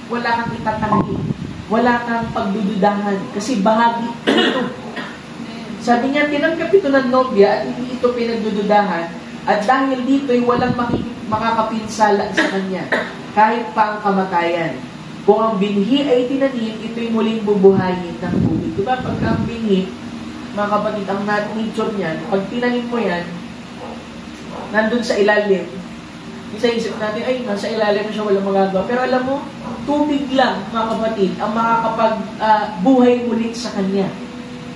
wala kang itatanggi, wala kang pagdududahan, kasi bahagi ito. Sabi niya, tinanggap ito ng nobya at hindi ito pinagdududahan. At dahil dito'y walang makakapinsala sa kanya, kahit pa ang kamatayan. Kung ang binhi ay tinanim, ito'y muling bubuhayin ng tubig. Diba? Pagka ang binhi, mga kapatid, ang nature niyan, pag tinanim mo yan, nandun sa ilalim, isa-isip natin, ay, nasa ilalim siya, walang magagawa. Pero alam mo, tubig lang, mga kapatid, ang makakapag-buhay muli sa kanya.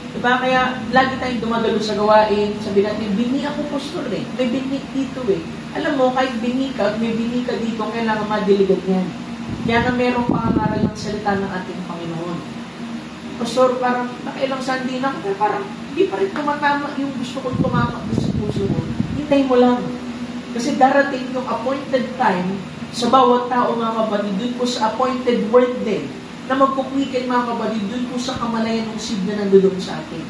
Diba? Kaya lagi tayong dumadalo sa gawain, sabi natin, bini ako pastor eh. May bini dito eh. Alam mo, kahit bini ka, may bini ka dito, kailangan madiligan yan. Kaya na merong pangangaral ng salita ng ating Panginoon. Pastor, parang nakailang sandi na ako, pero parang hindi pa rin tumatama yung gusto kong tumama sa puso mo. Hintay mo lang. Kasi darating yung appointed time sa bawat tao, mga kapatid, dun po sa appointed word din, na magkukwikin, mga kapatid, dun po sa kamalayan ng seed na nandoon sa atin.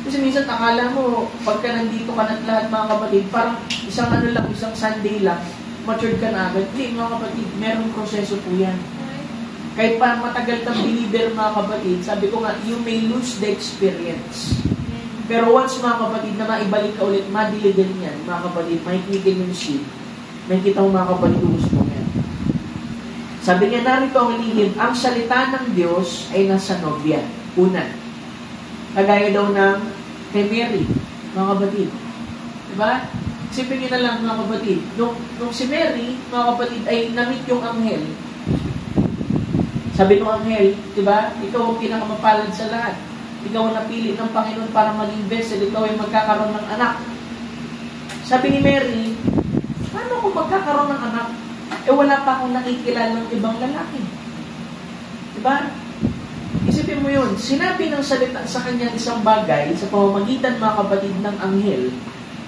Kasi minsan, akala mo, pagka nandito ka na lahat, mga kapatid, parang isang Sunday lang, matured ka na agad. Hindi, mga kapatid, merong proseso po yan. Kahit pa matagal kang believer, mga kapatid, sabi ko nga, you may lose the experience. Pero once, mga kapatid, na maibalik ka ulit, madiligan yan, mga kapatid, makikigin yung seed. May kita mo, mga kapatid, gusto mo yan. Sabi niya, narito ang lihim, ang salita ng Diyos ay nasa nobya. Una, kagaya daw ng kay Mary, mga kapatid. Diba? Isipin niyo na lang, mga kapatid. Nung si Mary, mga kapatid, ay namit yung anghel. Sabi ng anghel, diba? Ikaw ang pinakamapalad sa lahat. Ikaw ang napili ng Panginoon para maging vessel. Ikaw ay magkakaroon ng anak. Sabi ni Mary, paano kung magkakaroon ng anak? Wala pa akong nakikilala ng ibang lalaki. Diba? Isipin mo yun. Sinabi ng salita sa kanya isang bagay sa pamamagitan, mga kapatid, ng anghel.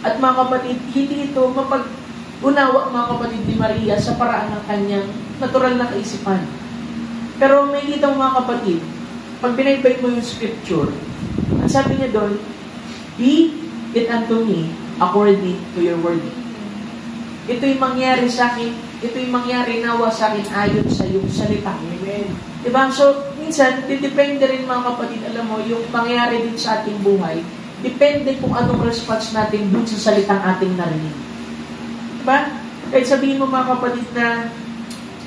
At mga kapatid, hindi ito mapag-unawa, mga kapatid, ni Maria sa paraan ng kanyang natural na kaisipan. Pero may kita, mga kapatid, pag binaybay mo yung scripture, ang sabi niya doon, be it unto me according to your word. Ito'y mangyari sa akin, ito'y mangyari nawa sa akin ayon sa iyong salita. Amen. Diba? So, minsan, didepende rin, mga kapatid, alam mo, yung mangyari din sa ating buhay, depende kung anong response natin dun sa salitang ating narinig. Diba? Kahit sabihin mo mga kapatid na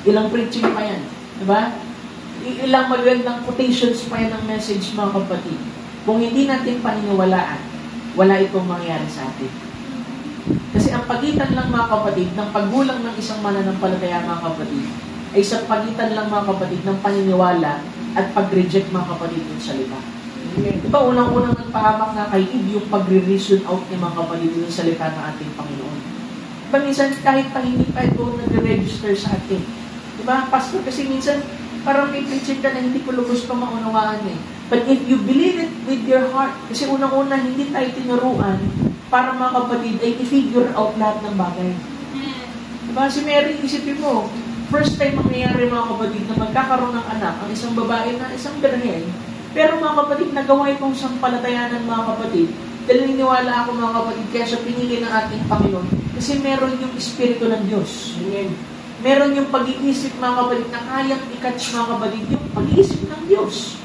ilang preaching pa yan. Diba? Ilang magandang quotations pa yan ng message mga kapatid. Kung hindi natin paniniwalaan, wala itong mangyayari sa atin. Kasi ang pagitan lang mga kapatid ng paggulang ng isang mananampalataya mga kapatid ay sa pagitan lang mga kapatid ng paniniwala at pag-reject mga kapatid ng salita. Diba unang-unang nagpahamak na kay Eve yung pagre-reason out ni mga kapatid yung salita ng ating Panginoon. Diba minsan kahit pa hindi pa ito nag-register sa atin. Diba pastor kasi minsan parang may preaching ka na hindi ko lubos pa maunawaan eh. But if you believe it with your heart, kasi unang-una hindi tayo tinuruan para mga kapatid ay i-figure out lahat ng bagay. Diba si Mary, isipin mo, first time mangyayari mga kapatid na magkakaroon ng anak ang isang babae na isang birhen, pero mga kapatid, nagawa itong sampalatayanan mga kapatid, dahil niniwala ako mga kapatid, kaya siya pinili ng ating Panginoon, kasi meron yung Espiritu ng Diyos. Amen. Meron yung pag-iisip mga kapatid na kayang i-catch mga kapatid, yung pag-iisip ng Diyos.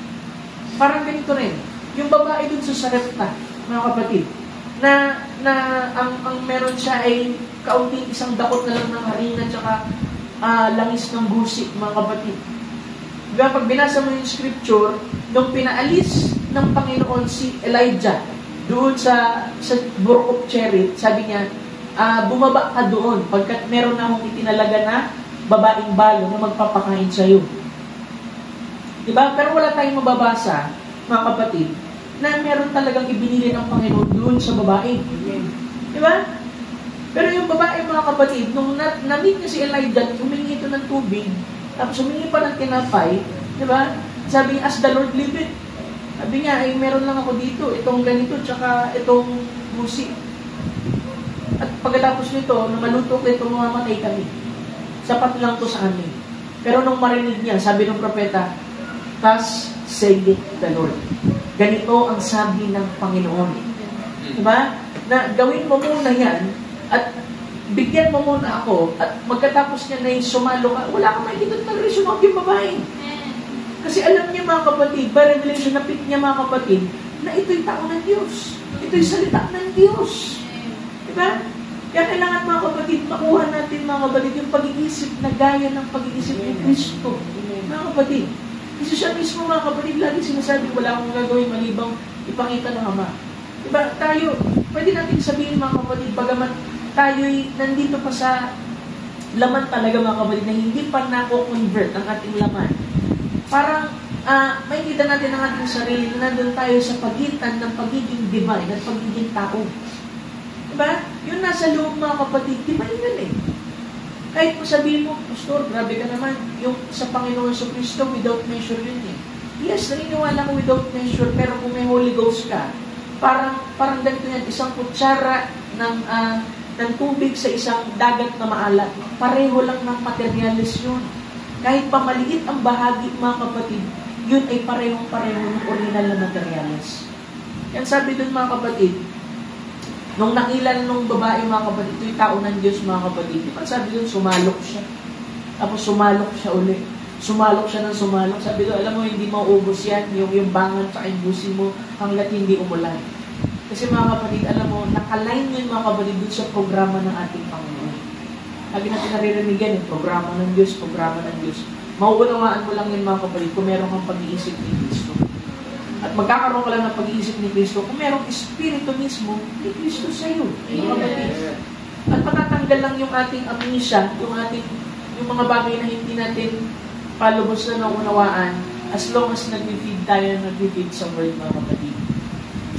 Parang ganito rin, yung babae dun sa Sarepta, mga kapatid, na ang meron siya ay kaunting isang dakot na lang ng harina tsaka langis ng gusik, mga kapatid. Diba, pag binasa mo yung scripture, nung pinaalis ng Panginoon si Elijah doon sa Brook of Cherith, sabi niya, bumaba ka doon pagkat meron na akong itinalaga na babaeng balo na magpapakain sa iyo. Diba? Pero wala tayong mababasa, mga kapatid, na meron talagang ibinili ng Panginoon doon sa babae. Diba? Pero yung babae, mga kapatid, nung na-meet niya si Elijah, humingi ito ng tubig, tapos humingi pa ng tinapay, diba? Sabi niya, as the Lord liveth. Sabi niya, ay meron lang ako dito, itong ganito, tsaka itong busi. At pagkatapos nito, na maluto ko ito, mamamatay kami. Sapat lang to sa amin. Pero nung marinig niya, sabi ng propeta, thus saith the Lord. Ganito ang sabi ng Panginoon. Diba? Na gawin mo muna yan, at bigyan mo muna ako, at magkatapos niya na yung sumalo ka, wala kang makikita na reason of yung babae. Kasi alam niya mga kapatid, by revelation, napit niya mga kapatid, na ito'y tao ng Diyos. Ito'y salita ng Diyos. Diba? Kaya kailangan mga kapatid, makuha natin mga kapatid, yung pag-iisip na gaya ng pag-iisip ni Kristo. Mga kapatid. Kasi siya mismo mga kapatid, lagi sinasabi, wala akong gagawin malibang ipakita ng Ama. Diba? Tayo, pwede natin sabihin mga kapatid, bagaman tayo'y nandito pa sa laman talaga mga kapatid, na hindi pa nako-convert ang ating laman. Parang, may kita natin ang ating sarili na nandun tayo sa pagitan ng pagiging divine at pagiging tao. Diba? Yun nasa loob mga kapatid, divine yun eh. Kahit kung sabihin mo, Pastor, grabe ka naman, yung sa Panginoon sa Kristo, without measure yun eh. Yes, naniniwala ko without measure, pero kung may Holy Ghost ka, parang ganito yan, isang kutsara ng tubig sa isang dagat na maalat. Pareho lang ng materialis yun. Kahit pa maliit ang bahagi, mga kapatid, yun ay parehong-pareho ng original na materialis. Yan sabi dun mga kapatid, nung nakilan nung babae mga kapatid, ito'y tao ng Diyos mga kapatid, di ba sabi dun, sumalok siya. Tapos sumalok siya ulit. Sumalok siya ng sumalok. Sabi doon, alam mo, hindi mauubos yan, yung bangan sa busi mo, hanggat hindi umulan. Kasi mga kapatid, alam mo, nakaline yun mga kapatid dun sa programa ng ating Panginoon. Lagi natin naririnig yan, programa ng Diyos, programa ng Diyos. Mauunawaan mo lang yun mga kapatid kung meron kang pag-iisip ni Kristo. At magkakaroon ka lang ng pag-iisip ni Kristo kung merong Espiritu mismo ni Kristo sa iyo. At matatanggal lang yung ating amnesia, yung mga bagay na hindi natin palubos na naunawaan as long as nag-feed tayo, nag-feed sa word mga kapatid.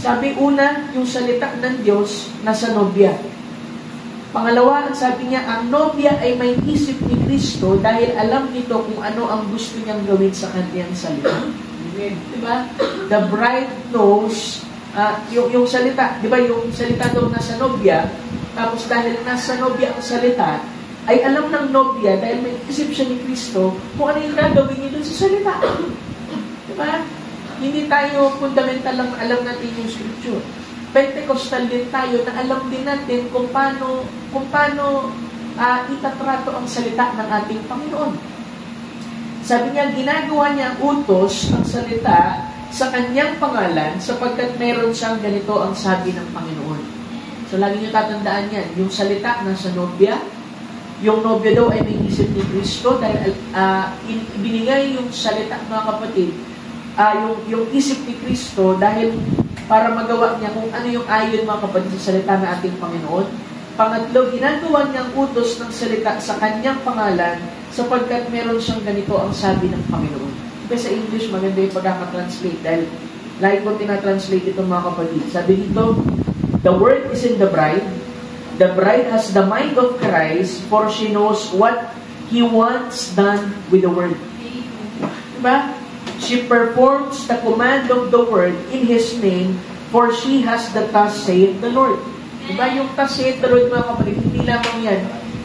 Sabi una, yung salita ng Diyos nasa nobya. Pangalawa, sabi niya, ang nobya ay may isip ni Kristo dahil alam nito kung ano ang gusto niyang gawin sa kanyang salita. Diba? The bride knows, yung salita, diba yung salita daw nasa nobya, tapos dahil nasa nobya ang salita, ay alam ng nobya dahil may isip siya ni Kristo kung ano yung gagawin niya doon sa salita. Diba? Hindi tayo fundamental lang alam natin yung scripture. Pentecostal din tayo na alam din natin kung paano itatrato ang salita ng ating Panginoon. Sabi niya, ginagawa niya utos ang salita sa kanyang pangalan, sapagkat meron siyang ganito ang sabi ng Panginoon. So, lagi niyo tatandaan yan. Yung salita nasa nobya, yung nobya daw ay may isip ni Kristo dahil binigay yung salita, mga kapatid, yung isip ni Kristo dahil para magawa niya kung ano yung ayon, mga kapatid, sa salita ng ating Panginoon. Pangatlo, ginagawa niyang utos ng salita sa kanyang pangalan sapagkat meron siyang ganito ang sabi ng Panginoon. Kasi sa English, maganda yung pagkakatranslate dahil lagi ko tinatranslate ito, mga kapatid. Sabi dito, the word is in the bride. The bride has the mind of Christ, for she knows what He wants done with the word. Diba? She performs the command of the word in His name, for she has the thus saith the Lord. Diba? Yung thus saith the Lord, mga kapatid, hindi lamang yan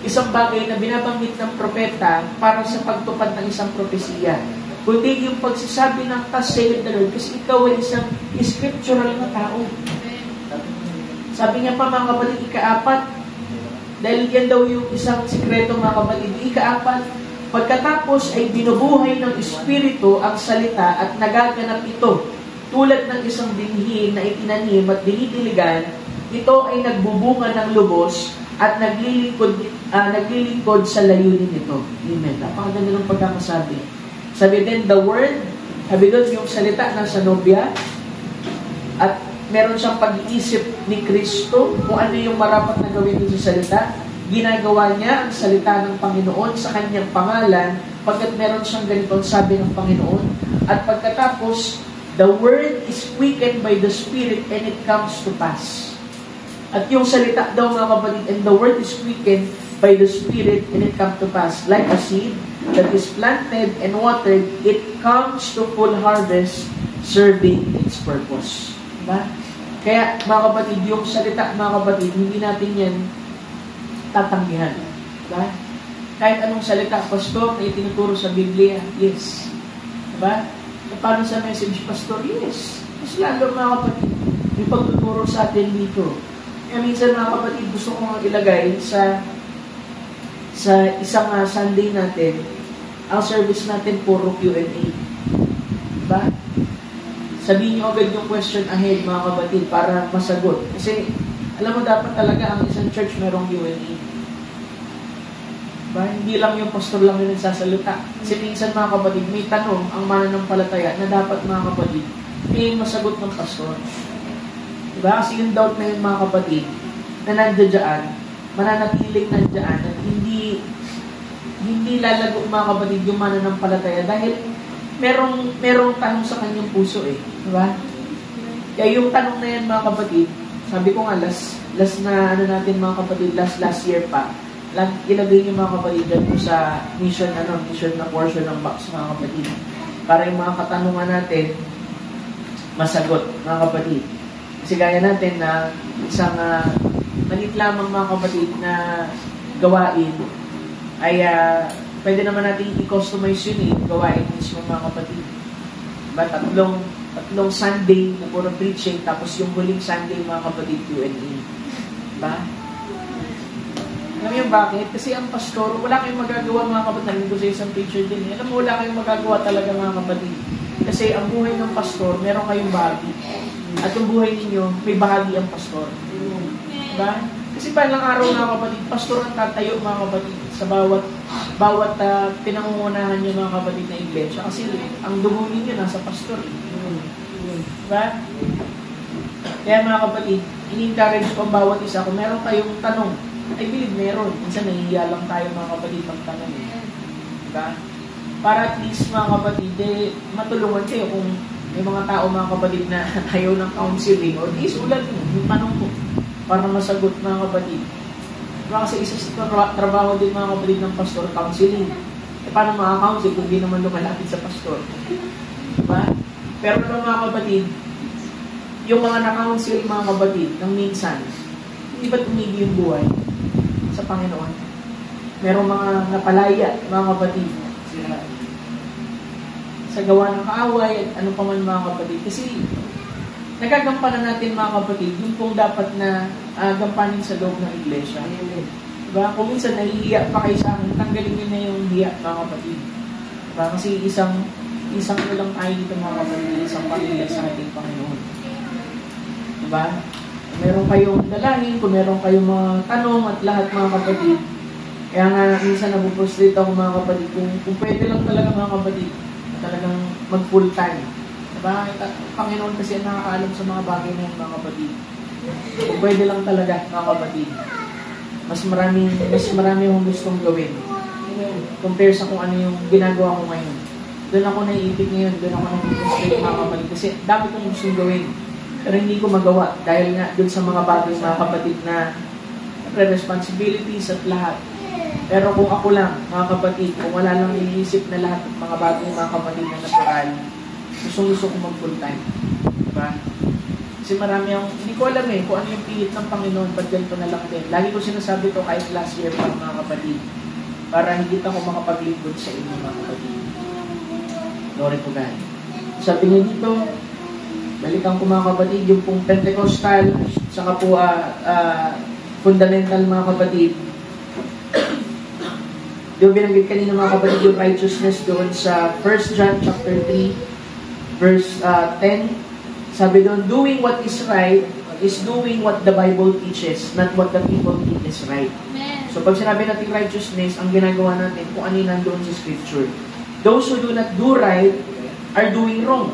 isang bagay na binabanggit ng propeta para sa pagtupad ng isang propesiya. Kundi yung pagsasabi ng thus saith the Lord, kasi ikaw ay isang scriptural na tao. Sabi niya pa, mga kapatid, ika-4, dahil yan daw yung isang sikreto, mga kapatid, ika-4, pagkatapos ay binubuhay ng Espiritu ang salita at nagaganap ito, tulad ng isang binhi na itinanim at dinidiligan, ito ay nagbubunga ng lubos at naglilingkod sa layunin nito. Amen. Napakaganda ng pagkakasabi. Sabi din, the word, sabi doon yung salita nasa nobya, at meron siyang pag-iisip ni Kristo kung ano yung marapat na gawin dito sa salita. Ginagawa niya ang salita ng Panginoon sa kanyang pangalan pagkat meron siyang ganitong sabi ng Panginoon. At pagkatapos, the word is quickened by the Spirit and it comes to pass. At yung salita daw, mga kapatid, and the word is quickened by the Spirit and it comes to pass. Like a seed that is planted and watered, it comes to full harvest, serving its purpose. Diba? Kaya, mga kapatid, yung salita, mga kapatid, hindi natin yan tatanggihan. Diba? Kahit anong salita, pastor, na itinuturo sa Biblia, yes. Diba? E paano sa message, pastor? Yes. Mas lalo, mga kapatid, may pagtuturo sa atin dito. Kaya minsan, mga kapatid, gusto kong ilagay sa isang Sunday natin, ang service natin puro Q&A. Diba? Sabihin niyo agad yung question ahead, mga kapatid, para masagot. Kasi, alam mo, dapat talaga ang isang church merong Q&A. Diba? Hindi lang yung pastor lang yung nagsasalita. Kasi minsan, mga kapatid, may tanong ang mananampalataya na dapat, mga kapatid, may masagot ng pastor. Diba? Kasi yung doubt na yun, mga kapatid, na nandiyan, mananatiling nandiyan, at hindi lalago, mga kapatid, yung mananampalataya dahil merong tanong sa kanyang puso eh. Diba? Kaya yung tanong na yan, mga kapatid, sabi ko nga, last na natin, mga kapatid, last year pa, ilagay niyo, mga kapatid, dyan po sa mission na portion ng box, mga kapatid. Para yung mga katanungan natin, masagot, mga kapatid. Kasi gaya natin na isang malit lamang, mga kapatid, na gawain ay pwede naman natin i-customize yun gawain mismo, mga kapatid. Diba? Tatlong Sunday na puro preaching, tapos yung huling Sunday, mga kapatid, Q&A. Diba? Alam mo yung bakit? Kasi ang pastor, wala kayong magagawa, mga kapatid. Nalito sa isang picture din. Alam mo, wala kayong magagawa talaga, mga kapatid. Kasi ang buhay ng pastor, meron kayong bahagi. At yung buhay ninyo, may bahagi ang pastor. Diba? Kasi palang araw, mga kapatid, pastor ang tatayo, mga kapatid, sa bawat pinangungunahan niyo, mga kapatid, na iglesia. Kasi ang dugo ninyo nasa pastor. Diba? Kaya, mga kapatid, in-encourage ko ang bawat isa. Kung meron kayong tanong, I believe meron. Minsan nahihiya lang tayo, mga kapatid, magtanong. Diba? Para at least, mga kapatid, matulungan kayo kung may mga tao, mga kapatid, na ayaw ng counseling. O di sulat mo, yung tanong mo para masagot, mga kapatid. Diba? Kasi isa sa trabaho din, mga kapatid, ng pastor, counseling. E paano makaka-counsel kung di naman lumalapit sa pastor? Diba? Pero naman, mga kapatid, yung mga na-counsel, mga kapatid, ng minsan, hindi ba tumigi yung buhay sa Panginoon? Merong mga napalaya, mga kapatid, sa gawa ng kaaway at ano pa man, mga kapatid. Kasi nagagampanan natin, mga kapatid, yung pong dapat na gampanin sa loob ng iglesia. Diba? Kung minsan nahihiya pa kayo sa akin, tanggalin nyo na yung hiya, mga kapatid. Diba? Kasi isang isang lang tayo dito mga kapatid, isang pamilya sa ating Panginoon. Diba? Kung meron kayong dalangin, kung meron kayong mga tanong at lahat mga kapatid, kaya nga minsan napuprostrate ako mga kapatid, kung pwede lang talaga mga kapatid, talagang mag full time. Diba? Panginoon kasi ang nakakaalam sa mga bagay na yun mga kapatid. Kung pwede lang talaga mga kapatid, mas marami akong gustong gawin compare sa kung ano yung ginagawa ko ngayon. Doon ako naiipit ngayon, doon ako nag-frustrate mga kapatid kasi dami kong gustong gawin pero hindi ko magawa dahil nga doon sa mga bagay mga kapatid na responsibilities at lahat. Pero kung ako lang mga kapatid, kung wala lang iniisip na lahat ng mga bagay mga kapatid na natural, gusto ko mag full time. Diba? Kasi marami akong, hindi ko alam kung ano yung pilit ng Panginoon, ba't ganito na lang din. Lagi ko sinasabi to kahit last year pa mga kapatid, para hindi ako makapaglingkod sa inyo mga kapatid. Glory to God. Sabi niya dito, balikan ko mga kapatid, yung pong Pentecostal, saka po fundamental mga kapatid. Yung binanggit kanina mga kapatid, yung righteousness doon sa 1 John chapter 3, verse 10. Sabi doon, doing what is right is doing what the Bible teaches, not what the people think is right. So pag sinabi natin righteousness, ang ginagawa natin kung ano yung nandoon sa Scripture. Those who do not do right are doing wrong,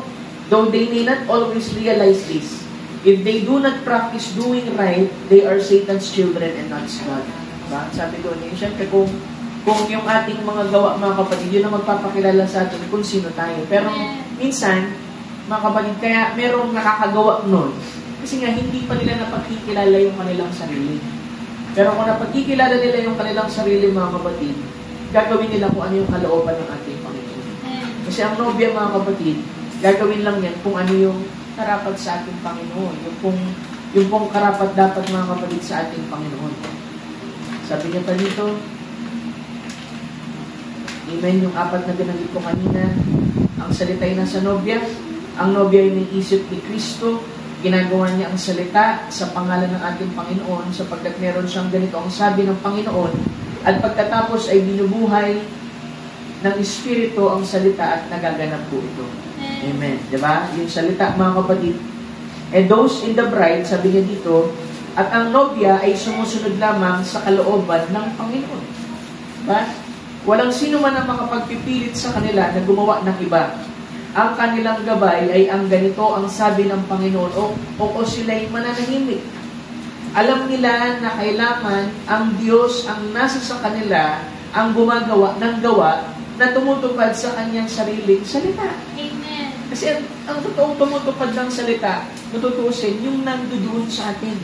though they may not always realize this. If they do not practice doing right, they are Satan's children and not God. Diba? Sabi doon, siyempre kung yung ating mga gawa, mga kapatid, yun ang magpapakilala sa atin kung sino tayo. Pero minsan, mga kapatid, kaya merong nakakagawa nun. Kasi nga, hindi pa nila napagkikilala yung kanilang sarili. Pero kung napagkikilala nila yung kanilang sarili, mga kapatid, gagawin nila kung ano yung kalooban ng ating Panginoon. Kasi ang nobya, mga kapatid, gagawin lang yan kung ano yung karapat sa ating Panginoon. Yung pong karapat dapat, mga kapatid, sa ating Panginoon. Sabi niya pa dito, amen, yung apat na binanggit ko kanina, ang salita'y nasa nobya, ang nobya ay may isip ni Kristo, ginagawa niya ang salita sa pangalan ng ating Panginoon sapagkat meron siyang ganito ang sabi ng Panginoon at pagkatapos ay binubuhay ng Espiritu ang salita at nagaganap po ito. Amen. Diba? Yung salita mga kapatid. And those in the bride, sabi niya dito, at ang nobya ay sumusunod lamang sa kalooban ng Panginoon. Diba? Walang sino man ang makapagpipilit sa kanila na gumawa ng iba. Ang kanilang gabay ay ang ganito ang sabi ng Panginoon o sila'y mananahimik. Alam nila na kailangan ang Diyos ang nasa sa kanila ang gumagawa ng gawa na tumutupad sa kanyang sariling salita. Amen. Kasi ang totoong tumutupad ng salita, natutusin, yung nandoon sa atin.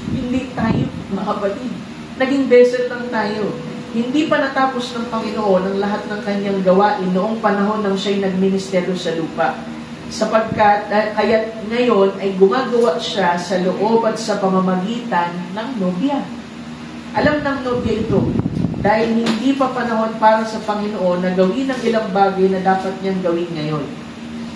Hindi tayo, mga kapatid. Naging vessel lang tayo. Hindi pa natapos ng Panginoon ang lahat ng kanyang gawain noong panahon nang siya'y nagministeryo sa lupa. Sapagkat, kaya ngayon ay gumagawa siya sa loob at sa pamamagitan ng nobya. Alam ng nobya ito, dahil hindi pa panahon para sa Panginoon na gawin ang ilang bagay na dapat niyang gawin ngayon.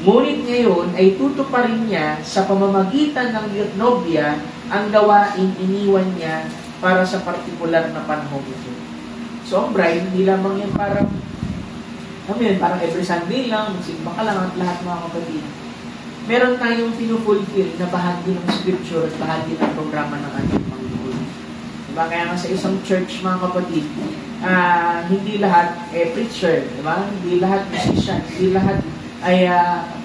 Ngunit ngayon ay tutuparin niya sa pamamagitan ng nobya ang gawain iniwan niya para sa partikular na panahon ito. So, ang bride, hindi lamang yan parang every Sunday lang, magsimba ka lang at lahat mga kapatid. Meron tayong pinufulfill na bahagi ng Scripture at bahagi ng programa ng ating Panginoon. Diba? Kaya nga sa isang church, mga kapatid, hindi lahat preacher, diba? Hindi lahat musician, hindi lahat ay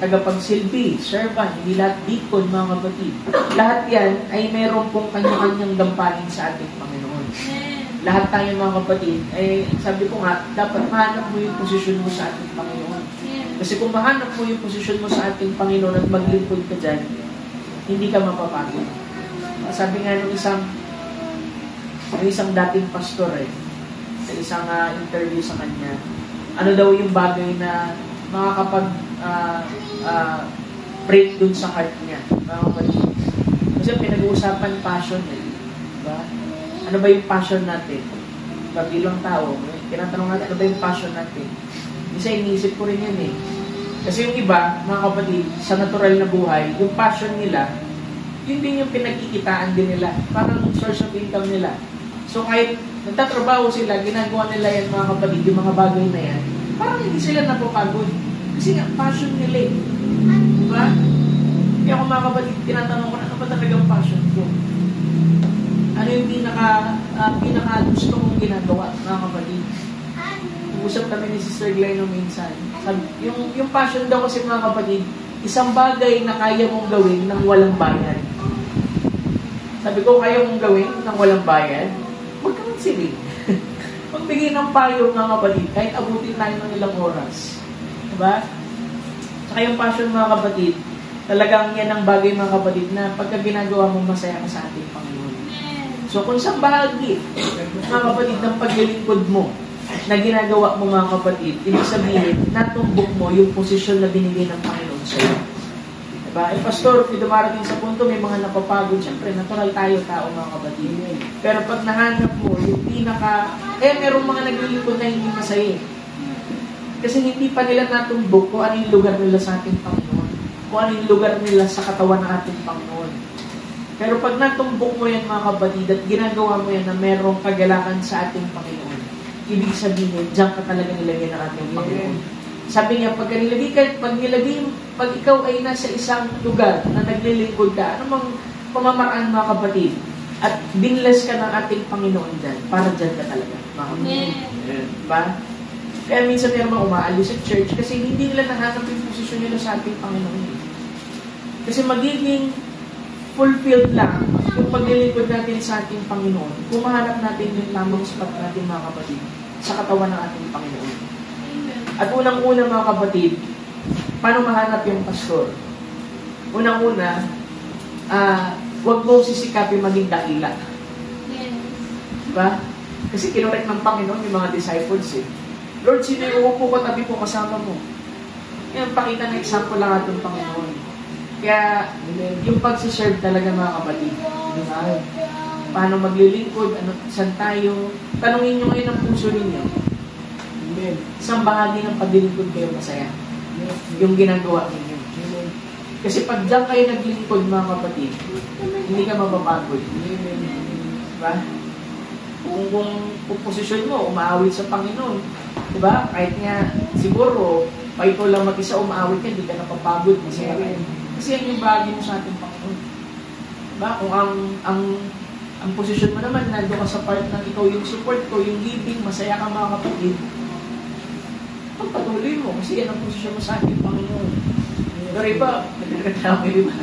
tagapagsilbi, servant, hindi lahat deacon, mga kapatid. Lahat yan ay meron pong kanya-kanyang gampanin sa ating Panginoon. Lahat tayo mga kapatid, sabi ko nga, dapat mahanap mo yung posisyon mo sa ating Panginoon. Kasi kung mahanap mo yung posisyon mo sa ating Panginoon at maglingkod ka dyan, hindi ka mapapagod. Sabi nga ng isang dating pastor sa isang interview sa kanya, ano daw yung bagay na makakapag-break dun sa heart niya. Mga kapatid. Kasi pinag-uusapan passion diba? Ano ba yung passion natin? Diba, bilang tao, tinatanong natin, ano ba yung passion natin? Isa iniisip ko rin yan Kasi yung iba, mga kapatid, sa natural na buhay, yung passion nila, yun din yung pinagkikitaan din nila. Parang source of income nila. So kahit nagtatrabaho sila, ginagawa nila yan mga kapatid, yung mga bagay na yan, parang hindi sila napapagod. Kasi nga, passion nila eh. Diba? Kaya kung mga kapatid, tinatanong ko na, ano ba talagang passion ko? Ano yung pinaka gusto kong ginagawa, mga kapatid? Usap kami ni Sister Glenn minsan. Sabi, yung passion daw kasi, mga kapatid, isang bagay na kaya mong gawin nang walang bayad. Sabi ko, kaya mong gawin nang walang bayad? Huwag ka magsiling. Magbigay ng payo, mga kapatid, kahit abutin tayo ng ilang oras. Diba? Saka yung passion, mga kapatid, talagang yan ang bagay, mga kapatid, na pagka ginagawa mo, masaya ka sa ating Panginoon. So, kung saan bahagi, mga kapatid, ng paglilingkod mo, na ginagawa mo, mga kapatid, ibig sabihin, natumbok mo yung posisyon na binigay ng Panginoon sa iyo. Diba? Eh, pastor, kung dumarating sa punto, may mga napapagod. Siyempre, natural tayo, tao, mga kapatid. Pero pag nahanap mo, yung merong mga naglilingkod na hindi masaya. Kasi hindi pa nila natumbok kung ano yung lugar nila sa ating Panginoon. Kung ano yung lugar nila sa katawan ng ating Panginoon. Pero pag natumbok mo yan, mga kapatid, at ginagawa mo yan na merong kagalakan sa ating Panginoon, ibig sabihin, diyan ka talaga nilagay ng ating Panginoon. Sabi niya, pag ikaw ay nasa isang lugar na naglilingkod ka, anumang pamamaraan, mga kapatid, at binless ka ng ating Panginoon dyan, para dyan ka talaga, mga kapatid. Diba? Kaya minsan meron mga umaalis sa church kasi hindi nila nahanap yung posisyon nila sa ating Panginoon. Kasi magiging fulfilled lang yung paglilingkod natin sa ating Panginoon kung mahanap natin yung tamang spot natin, mga kapatid, sa katawan ng ating Panginoon. At unang-una, mga kapatid, paano mahanap yung pastor? Unang-una, huwag mo sisikapin maging dakila. Diba? Kasi kinorek ng Panginoon yung mga disciples eh. Lord, sino yung uupo ko, tabi ko, kasama mo? Yan, pakita na example lang atong Panginoon. Kaya, yung pagsiserve talaga, mga kapatid. Diba? Paano maglilingkod, saan tayo? Tanungin nyo ngayon ang puso ninyo. Isang bahagi ng paglilingkod kayo masaya. Yung ginagawa ninyo. Kasi pag diyan kayo naglingkod, mga kapatid, hindi ka mapapagod. Diba? Kung posisyon mo, umaawit sa Panginoon. Diba? Kahit nga, siguro, pa ikaw lang mag-isa umaawit ka, hindi ka napapagod. Masaya ka. Kasi yan yung bahagi mo sa ating Panginoon. Diba? Kung ang posisyon mo naman, nandun ka sa part ng ikaw yung support ko, yung giving, masaya ka, mga kapatid. Pagpatuloy mo, kasi yan ang posisyon mo sa ating Panginoon. Pero iba, nagkakatama yung iba.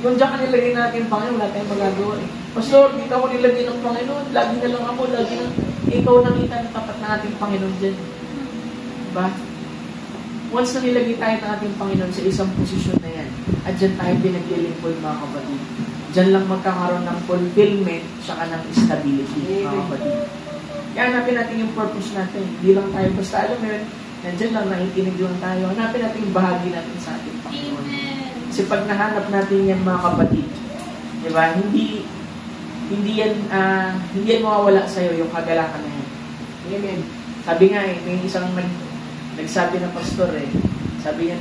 Kung diyan ka nilagay natin, Panginoon, wala tayong magagawa eh. Pastor, dito ako nilagay ng Panginoon, lagi na lang ako, lagi na, ikaw nakita ng tapat na ating Panginoon dyan. Diba? Once na nilagay tayo ng ating Panginoon sa isang posisyon na yan, at dyan tayo pinaglilingkod, mga kapatid. Dyan lang magkakaroon ng fulfillment, saka ng stability, mga kapatid. Kaya hanapin natin yung purpose natin. Hindi lang tayo basta alam mo yun, nandyan lang, nakikinig lang tayo. Hanapin natin yung bahagi natin sa ating Panginoon. Kasi pag nahanap natin yan, mga kapatid, di ba, hindi yan mawawala sa'yo yung kagalakan na yan. Amen. Sabi nga may isang nagsabi na pastor sabi niya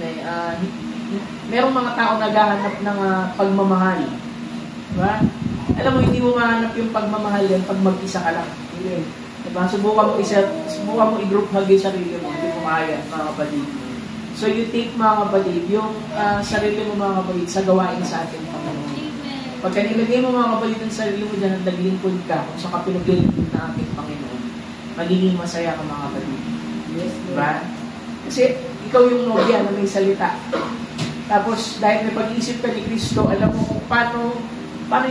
merong mga tao naghahanap ng pagmamahal. Di ba? Alam mo, hindi mo mahanap yung pagmamahal yan pag mag-isa ka lang. Amen. Diba? Subukan mo i-group hug yung sarili mo. Hindi mo kaya, mga kapatid. So you take, mga kapatid, yung sarili mo, mga kapatid, sa gawain sa ating Panginoon. Pagka nilagay mo, mga kapatid, ang sarili mo dyan, naglilingkod ka, kung saan ka pinaglilingkod na ating Panginoon, magiging masaya ka, mga kapatid. Yes, diba? Kasi ikaw yung nobya na may salita. Tapos, dahil may pag-iisip ka ni Kristo, alam mo kung paano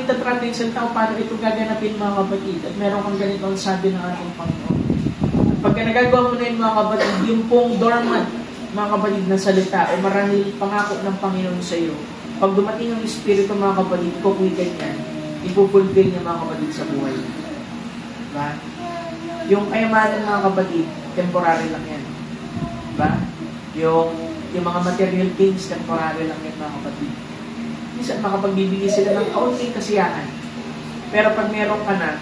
itatrato yung salita o paano ito gaganapin, mga kapatid. At meron kang ganito ang sabi ng ating Panginoon. At pagka nagagawa mo na yun, mga kapatid, yung pong dormant, mga kapatid, na salita o marahil pangako ng Panginoon sa iyo, pag dumating ang Espiritu, mga kapatid, kukwikan yan, ipupulfill niya, mga kapatid, sa buhay. Diba? Yung kayamanan, mga kapatid, temporary lang yan. Diba? Yung mga material things, temporary lang yan, mga kapatid. Minsan makapagbibigay sila ng kaunting kasiyahan. Pero pag meron ka na,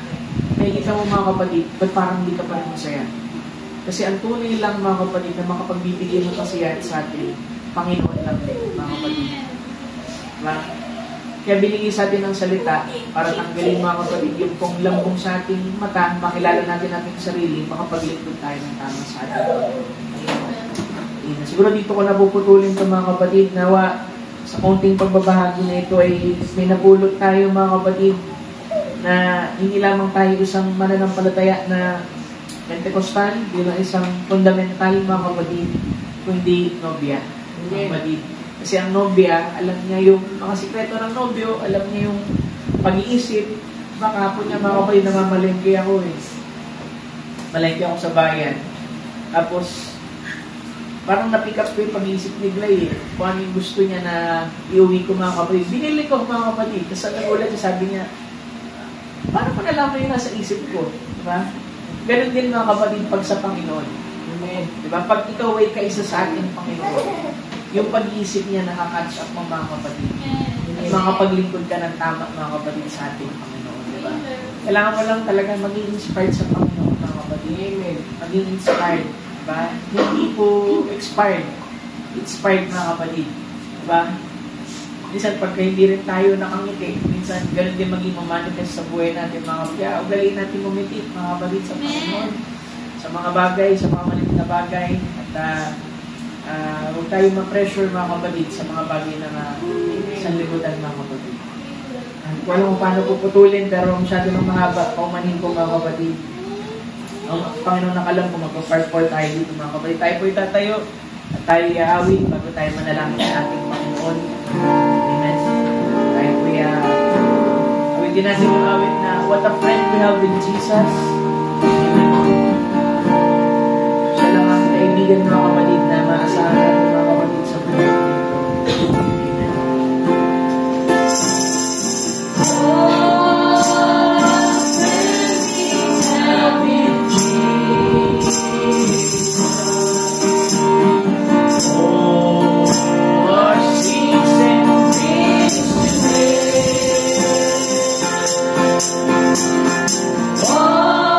nakikita mo, mga kapatid, ba't parang hindi ka pa rin masaya? Kasi ang tunay lang, mga kapatid, na makapagbibigay ng kasiyahan sa atin, Panginoon lang din, mga kapatid. Diba? Kaya binigay sa atin ng salita para tanggalin, mga kapatid, yung pong lambong sa ating mata, makilala natin ating sarili, makapaglingkod tayo ng tama sa ating Panginoon. Siguro dito ko napuputulin ito mga kapatid. Nawa, sa konting pagbabahagi na ito ay may napulot tayo mga kapatid na hindi lamang tayo isang mananampalataya na Pentecostal, bilang isang fundamental mga kapatid, kundi nobya. Mga kapatid. Kasi ang nobya, alam niya yung mga sikreto ng nobyo, alam niya yung pag-iisip. Baka po niya mga kapatid, namamalengke ako eh. Malengke ako sa bayan. Tapos, parang na-pick up ko yung pag-iisip ni Glay eh. Kung ano yung gusto niya na iuwi ko mga kapatid. Binili ko mga kapatid. Kasi nagulat niya, sabi niya, paano ko nalaman yung nasa isip ko? Diba? Ganun din mga kapatid pag sa Panginoon. Amen. Diba? Pag ikaw ay kaisa sa atin, Panginoon, yung pag-iisip niya nakaka-catch up mga kapatid. At makapaglingkod ka ng tama mga kapatid sa ating Panginoon. Diba? Kailangan mo lang talaga maging inspired sa Panginoon mga kapatid. Amen. Maging inspired. Diba? Hindi po expired. Expired mga kapatid. Diba? Minsan pagka hindi rin tayo nakangiti, minsan ganun din maging mamanifest sa buhay natin mga kapatid. Kaya ugaliin natin ngumiti mga kapatid sa Panginoon. Sa mga bagay, sa mga maliit na bagay. At huwag tayo ma-pressure mga kapatid sa mga bagay na sanlibutan mga kapatid. Hindi ko alam kung paano puputulin pero masyado nang mahaba. Paumanin ko mga kapatid. Ang Panginoon nakalam kung magpa-part 4 tayo dito mga kapatid. Tayo po itatayo at tayo iaawin bago tayo manalangin sa ating Panginoon. Amen. Tayo po awitin natin yung awit na what a friend we have in Jesus. Amen. Siya lang ang kaibigan mga kapatid na maasahan natin mga kapatid sa buhay dito. Amen. Oh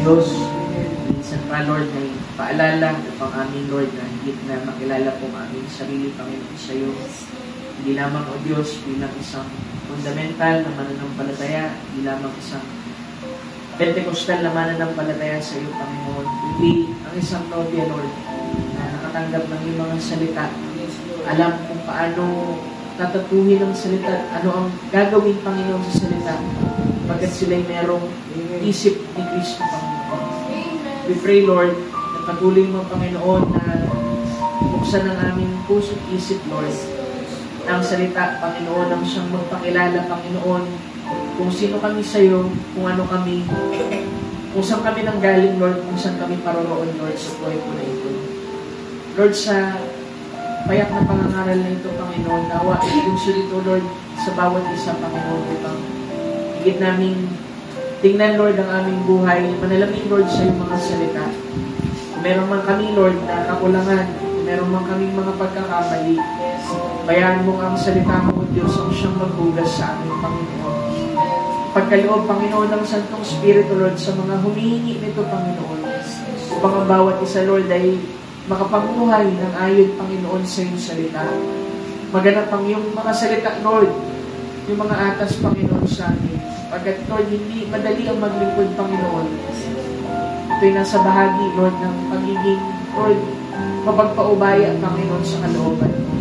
Diyos. Minsan pa, Lord, na paalala upang amin, Lord, na higit na makilala po ang aming sarili, Panginoon, sa iyo. Hindi lamang, O Diyos, bilang isang fundamental na mananampalataya, hindi lamang isang Pentecostal na mananampalataya sa iyo, Panginoon. Hindi ang isang nobya, Lord, na nakatanggap ng iyong mga salita. Alam kung paano tatatuhin ang salita, ano ang gagawin, Panginoon, sa salita, pagkat sila'y merong isip ni Kristo, Panginoon. We pray, Lord, na patuloy mo, Panginoon, na buksan ang aming puso't isip, Lord. Ang salita, Panginoon, ang siyang magpakilala, Panginoon, kung sino kami sa iyo, kung ano kami, kung saan kami nanggaling, Lord, kung saan kami paroroon, Lord, sa buhay po na ito. Lord, sa payak na pangangaral na ito, Panginoon, nawa ilunsyo dito, Lord, sa bawat isa, Panginoon, upang higit naming tingnan, Lord, ang aming buhay, manalamin, Lord, sa iyong mga salita. Kung meron man kami, Lord, na kakulangan, kung meron man kaming mga pagkakamali, bayaan mo ang salita mo, Diyos, ang siyang maghugas sa aming Panginoon. Pagkaloob, Panginoon, ng Santong Espiritu, Lord, sa mga humihingi nito, Panginoon, upang ang bawat isa, Lord, ay makapanguhay ng ayon, Panginoon, sa iyong salita. Maganap ang iyong mga salita, Lord, yung mga atas, Panginoon, sa amin. Pagkat, Lord, hindi madali ang maglingkod, Panginoon. Ito'y nasa bahagi, Lord, ng pagiging, Lord, mapagpaubaya, Panginoon, sa kalooban mo.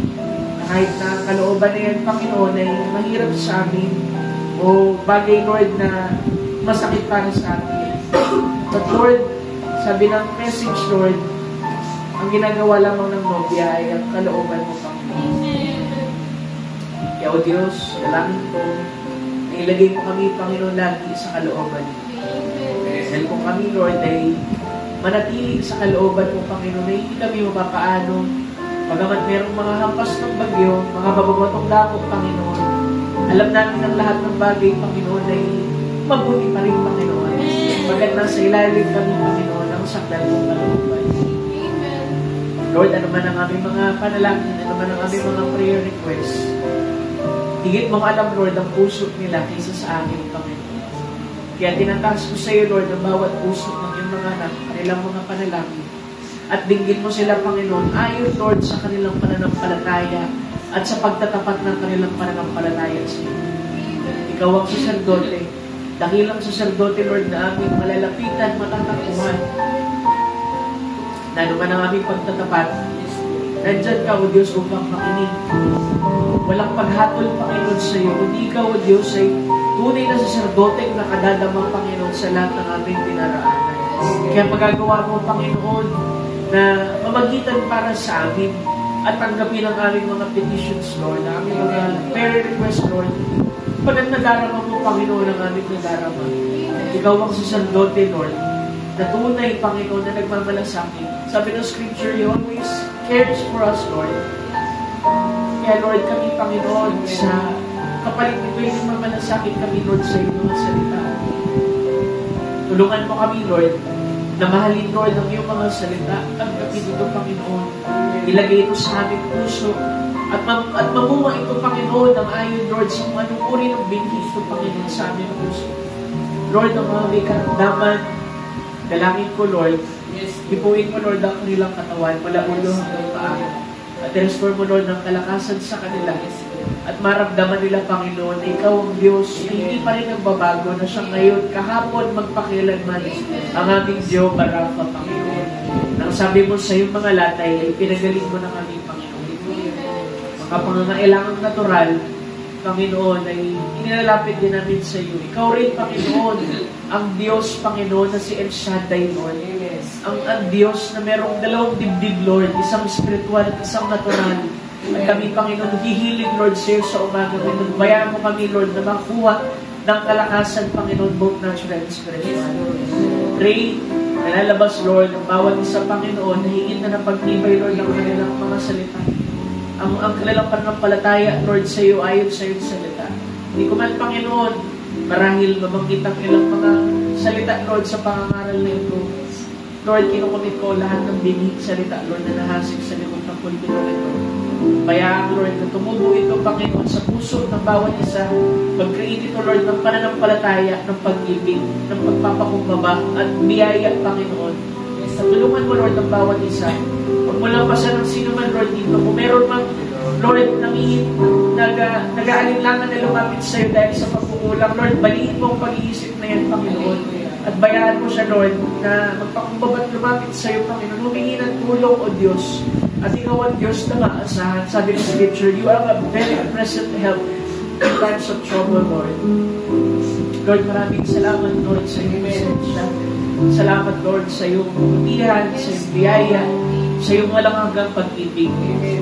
Kahit na kalooban na yan, Panginoon, ay mahirap sa amin, o bagay, Lord, na masakit para sa amin. But, Lord, sabi ng message, Lord, ang ginagawa lamang ng nobya ay ang kalooban mo, Panginoon. Kaya, O Diyos, dalangin ko, na ilagay mo kami, Panginoon, lagi sa kalooban. Dahil kung kami, Lord, ay manatili sa kalooban mo, Panginoon, na hindi kami mapapaano, bagamat merong mga hampas ng bagyo, mga bababatong dako, Panginoon, alam namin ang lahat ng bagay, Panginoon, ay mabuti pa rin, Panginoon. Bagat nasa ilalim kami, Panginoon, ang sakdal mong kalooban. Lord, ano man ang aming mga panalangin, ano man ang aming mga prayer requests, higit mong alam, Lord, ang puso nila kaysa sa amin, Panginoon. Kaya tinataas ko sa iyo, Lord, ang bawat puso ng iyong mga anak, kanilang mga panalangin. At dinggin mo sila, Panginoon, ayon, Lord, sa kanilang pananampalataya at sa pagtatapat ng kanilang pananampalataya sa iyo. Ikaw ang saserdote, dakilang saserdote, Lord, na aming malalapitan, matatakbuhan. Na naman ang aming pagtatapat, nandyan ka, O Diyos, upang makinig. Walang paghatol, Panginoon, sa iyo. Kundi ikaw, O Diyos, ay tunay na saserdote na kadadamang, Panginoon, sa lahat ng aming pinaraanan. Kaya magagawa mo, Panginoon, na mamagitan para sa amin at tanggapin ang aming mga petitions, Lord, ang aming mga prayer request, Lord. Pagkat nadarama mo, Panginoon, ang aming nadarama. Ikaw ang saserdote, Lord, na tunay, Panginoon, na nagmamalasakit. Sabi ng Scripture, you always cares for us, Lord. Kaya, Lord, kami, Panginoon, sa kapalit nito yung nagmamalasakit kami, Lord, sa iyong mga salita. Tulungan mo kami, Lord, na mahalin, Lord, ang iyong mga salita. Tanggapin ito, Panginoon. Ilagay ito sa aming puso. At mamunga ito, Panginoon, ang ayon, Lord, sa kung anong uri ng binhi ito, Panginoon, sa aming puso. Lord, ang mga may karamdaman Dalangin ko, Lord, hipuin mo, Lord, ang kanilang katawan, mula ulo hanggang paa. At restore mo, Lord, ng kalakasan sa kanila. At maramdaman nila, Panginoon, na Ikaw ang Diyos, na hindi pa rin nagbabago, na siya ngayon, kahapon, magpakilanman, ang aming Jehovah Rapha, Panginoon. Nang sabi mo sa iyong mga latay, ay pinagaling mo ng aming Panginoon. Mga pangangailangang natural, Panginoon, ay inilalapit din namin sa iyo. Ikaw rin, Panginoon, ang Diyos, Panginoon, na si El Shaddai, Lord. Ang Diyos na merong dalawang dibdib, Lord, isang spiritual at isang natural. At kami, Panginoon, hihiling, Lord, sa iyo sa umaga. Bayaan mo kami, Lord, na makuha ng kalakasan, Panginoon, both natural and spiritual. Pray, nalalabas, Lord, ang bawat isa, Panginoon, nahingin na ng pagtibay, Lord, ng kanilang mga salita. Ang kanilang pananampalataya, Lord, sa iyo, ayon sa iyong salita. Hindi ko man, Panginoon, marahil mabanggit ang ilang mga salita, Lord, sa pangangaral na ito. Lord, kinukumit ko lahat ng binig salita, Lord, na nahasik sa likod ng pulpito ito. Bayaan, Lord, na tumubo ito, Panginoon, sa puso ng bawat isa. Mag-create ito, Lord, ng pananampalataya, ng pag-ibig, ng pagpapakumbaba, at biyaya, Panginoon. Sa tulungan mo, Lord, ng bawat isa. Huwag mo lang pasan ng sino man, Lord, dito. Kung meron mang, Lord, nag-aalinlangan na lumapit sa iyo dahil sa pagkukulang, Lord, baliin mo ang pag-iisip na yan, Panginoon. At bayaan mo siya, Lord, na magpakumbaba at lumapit sa iyo, Panginoon. Humingi ng tulong, O Diyos. At ikaw ang Diyos na maasahan. Sabi ng Scripture, you are a very present help in times of trouble, Lord. Lord, maraming salamat, Lord, sa iyong presensya. Salamat, Lord, sa iyong kabutihan, sa iyong biyaya, sa iyong walang hanggang pag-ibig.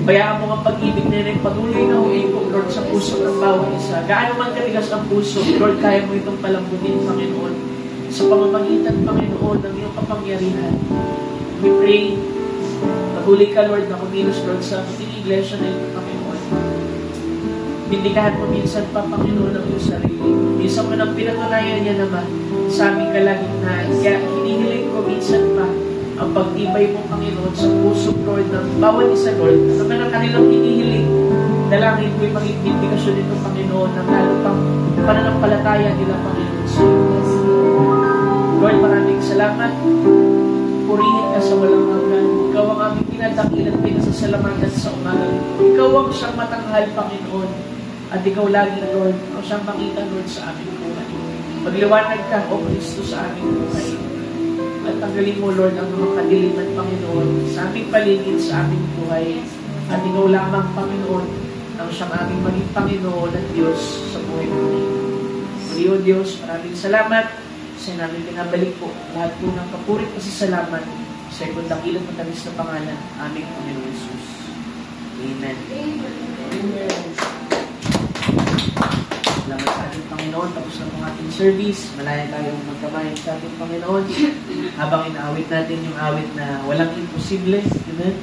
Bayaan mo ang pag-ibig na rin patuloy na humipog, Lord, sa puso ng bawat isa. Gaano man katigas ang puso, Lord, kaya mo itong palambutin, Panginoon. Sa pamamagitan, Panginoon, ng iyong kapangyarihan. We pray, patuloy ka, Lord, na kumilos, Lord, sa ating iglesia na ito, Panginoon. Bindikahan mo minsan pa, Panginoon, ang iyong sarili. Minsan mo nang pinatunayan niya naman sa aming kalagitnaan. Kaya hinihiling ko minsan pa ang pagtibay mo, Panginoon, sa puso, Lord, ng bawat isa, Lord. Naman ang kanilang hinihiling. Dalangin ko'y maging indikasyon nito, Panginoon, ng lalo pang pananampalataya nila, Panginoon, sa iyo. Lord, maraming salamat. Purihin ka sa walang hanggan. Ikaw ang aming pinadakilan, pinasasalamatan sa umaga nito. Ikaw ang siyang matanghal, Panginoon. At ikaw lagi, Lord, ang siyang makita, Lord, sa aming buhay. Magliwanag ka, O Kristo, sa aming buhay. At tanggalin mo, Lord, ang mga kadiliman, Panginoon, sa aming paligid, sa aming buhay. At ikaw lamang, Panginoon, ang siyang aming maging Panginoon at Diyos sa buhay namin. Muli, O Diyos, maraming salamat. Kasi namin pinabalik po lahat po ng kapurit pasasalamat sa ikong dakilang matamis na pangalan, aming Panginoon Jesus. Amen. Amen. Salamat sa ating Panginoon. Tapos na po ating service. Malaya tayong magkabayan sa ating Panginoon habang inaawit natin yung awit na walang imposible. Amen.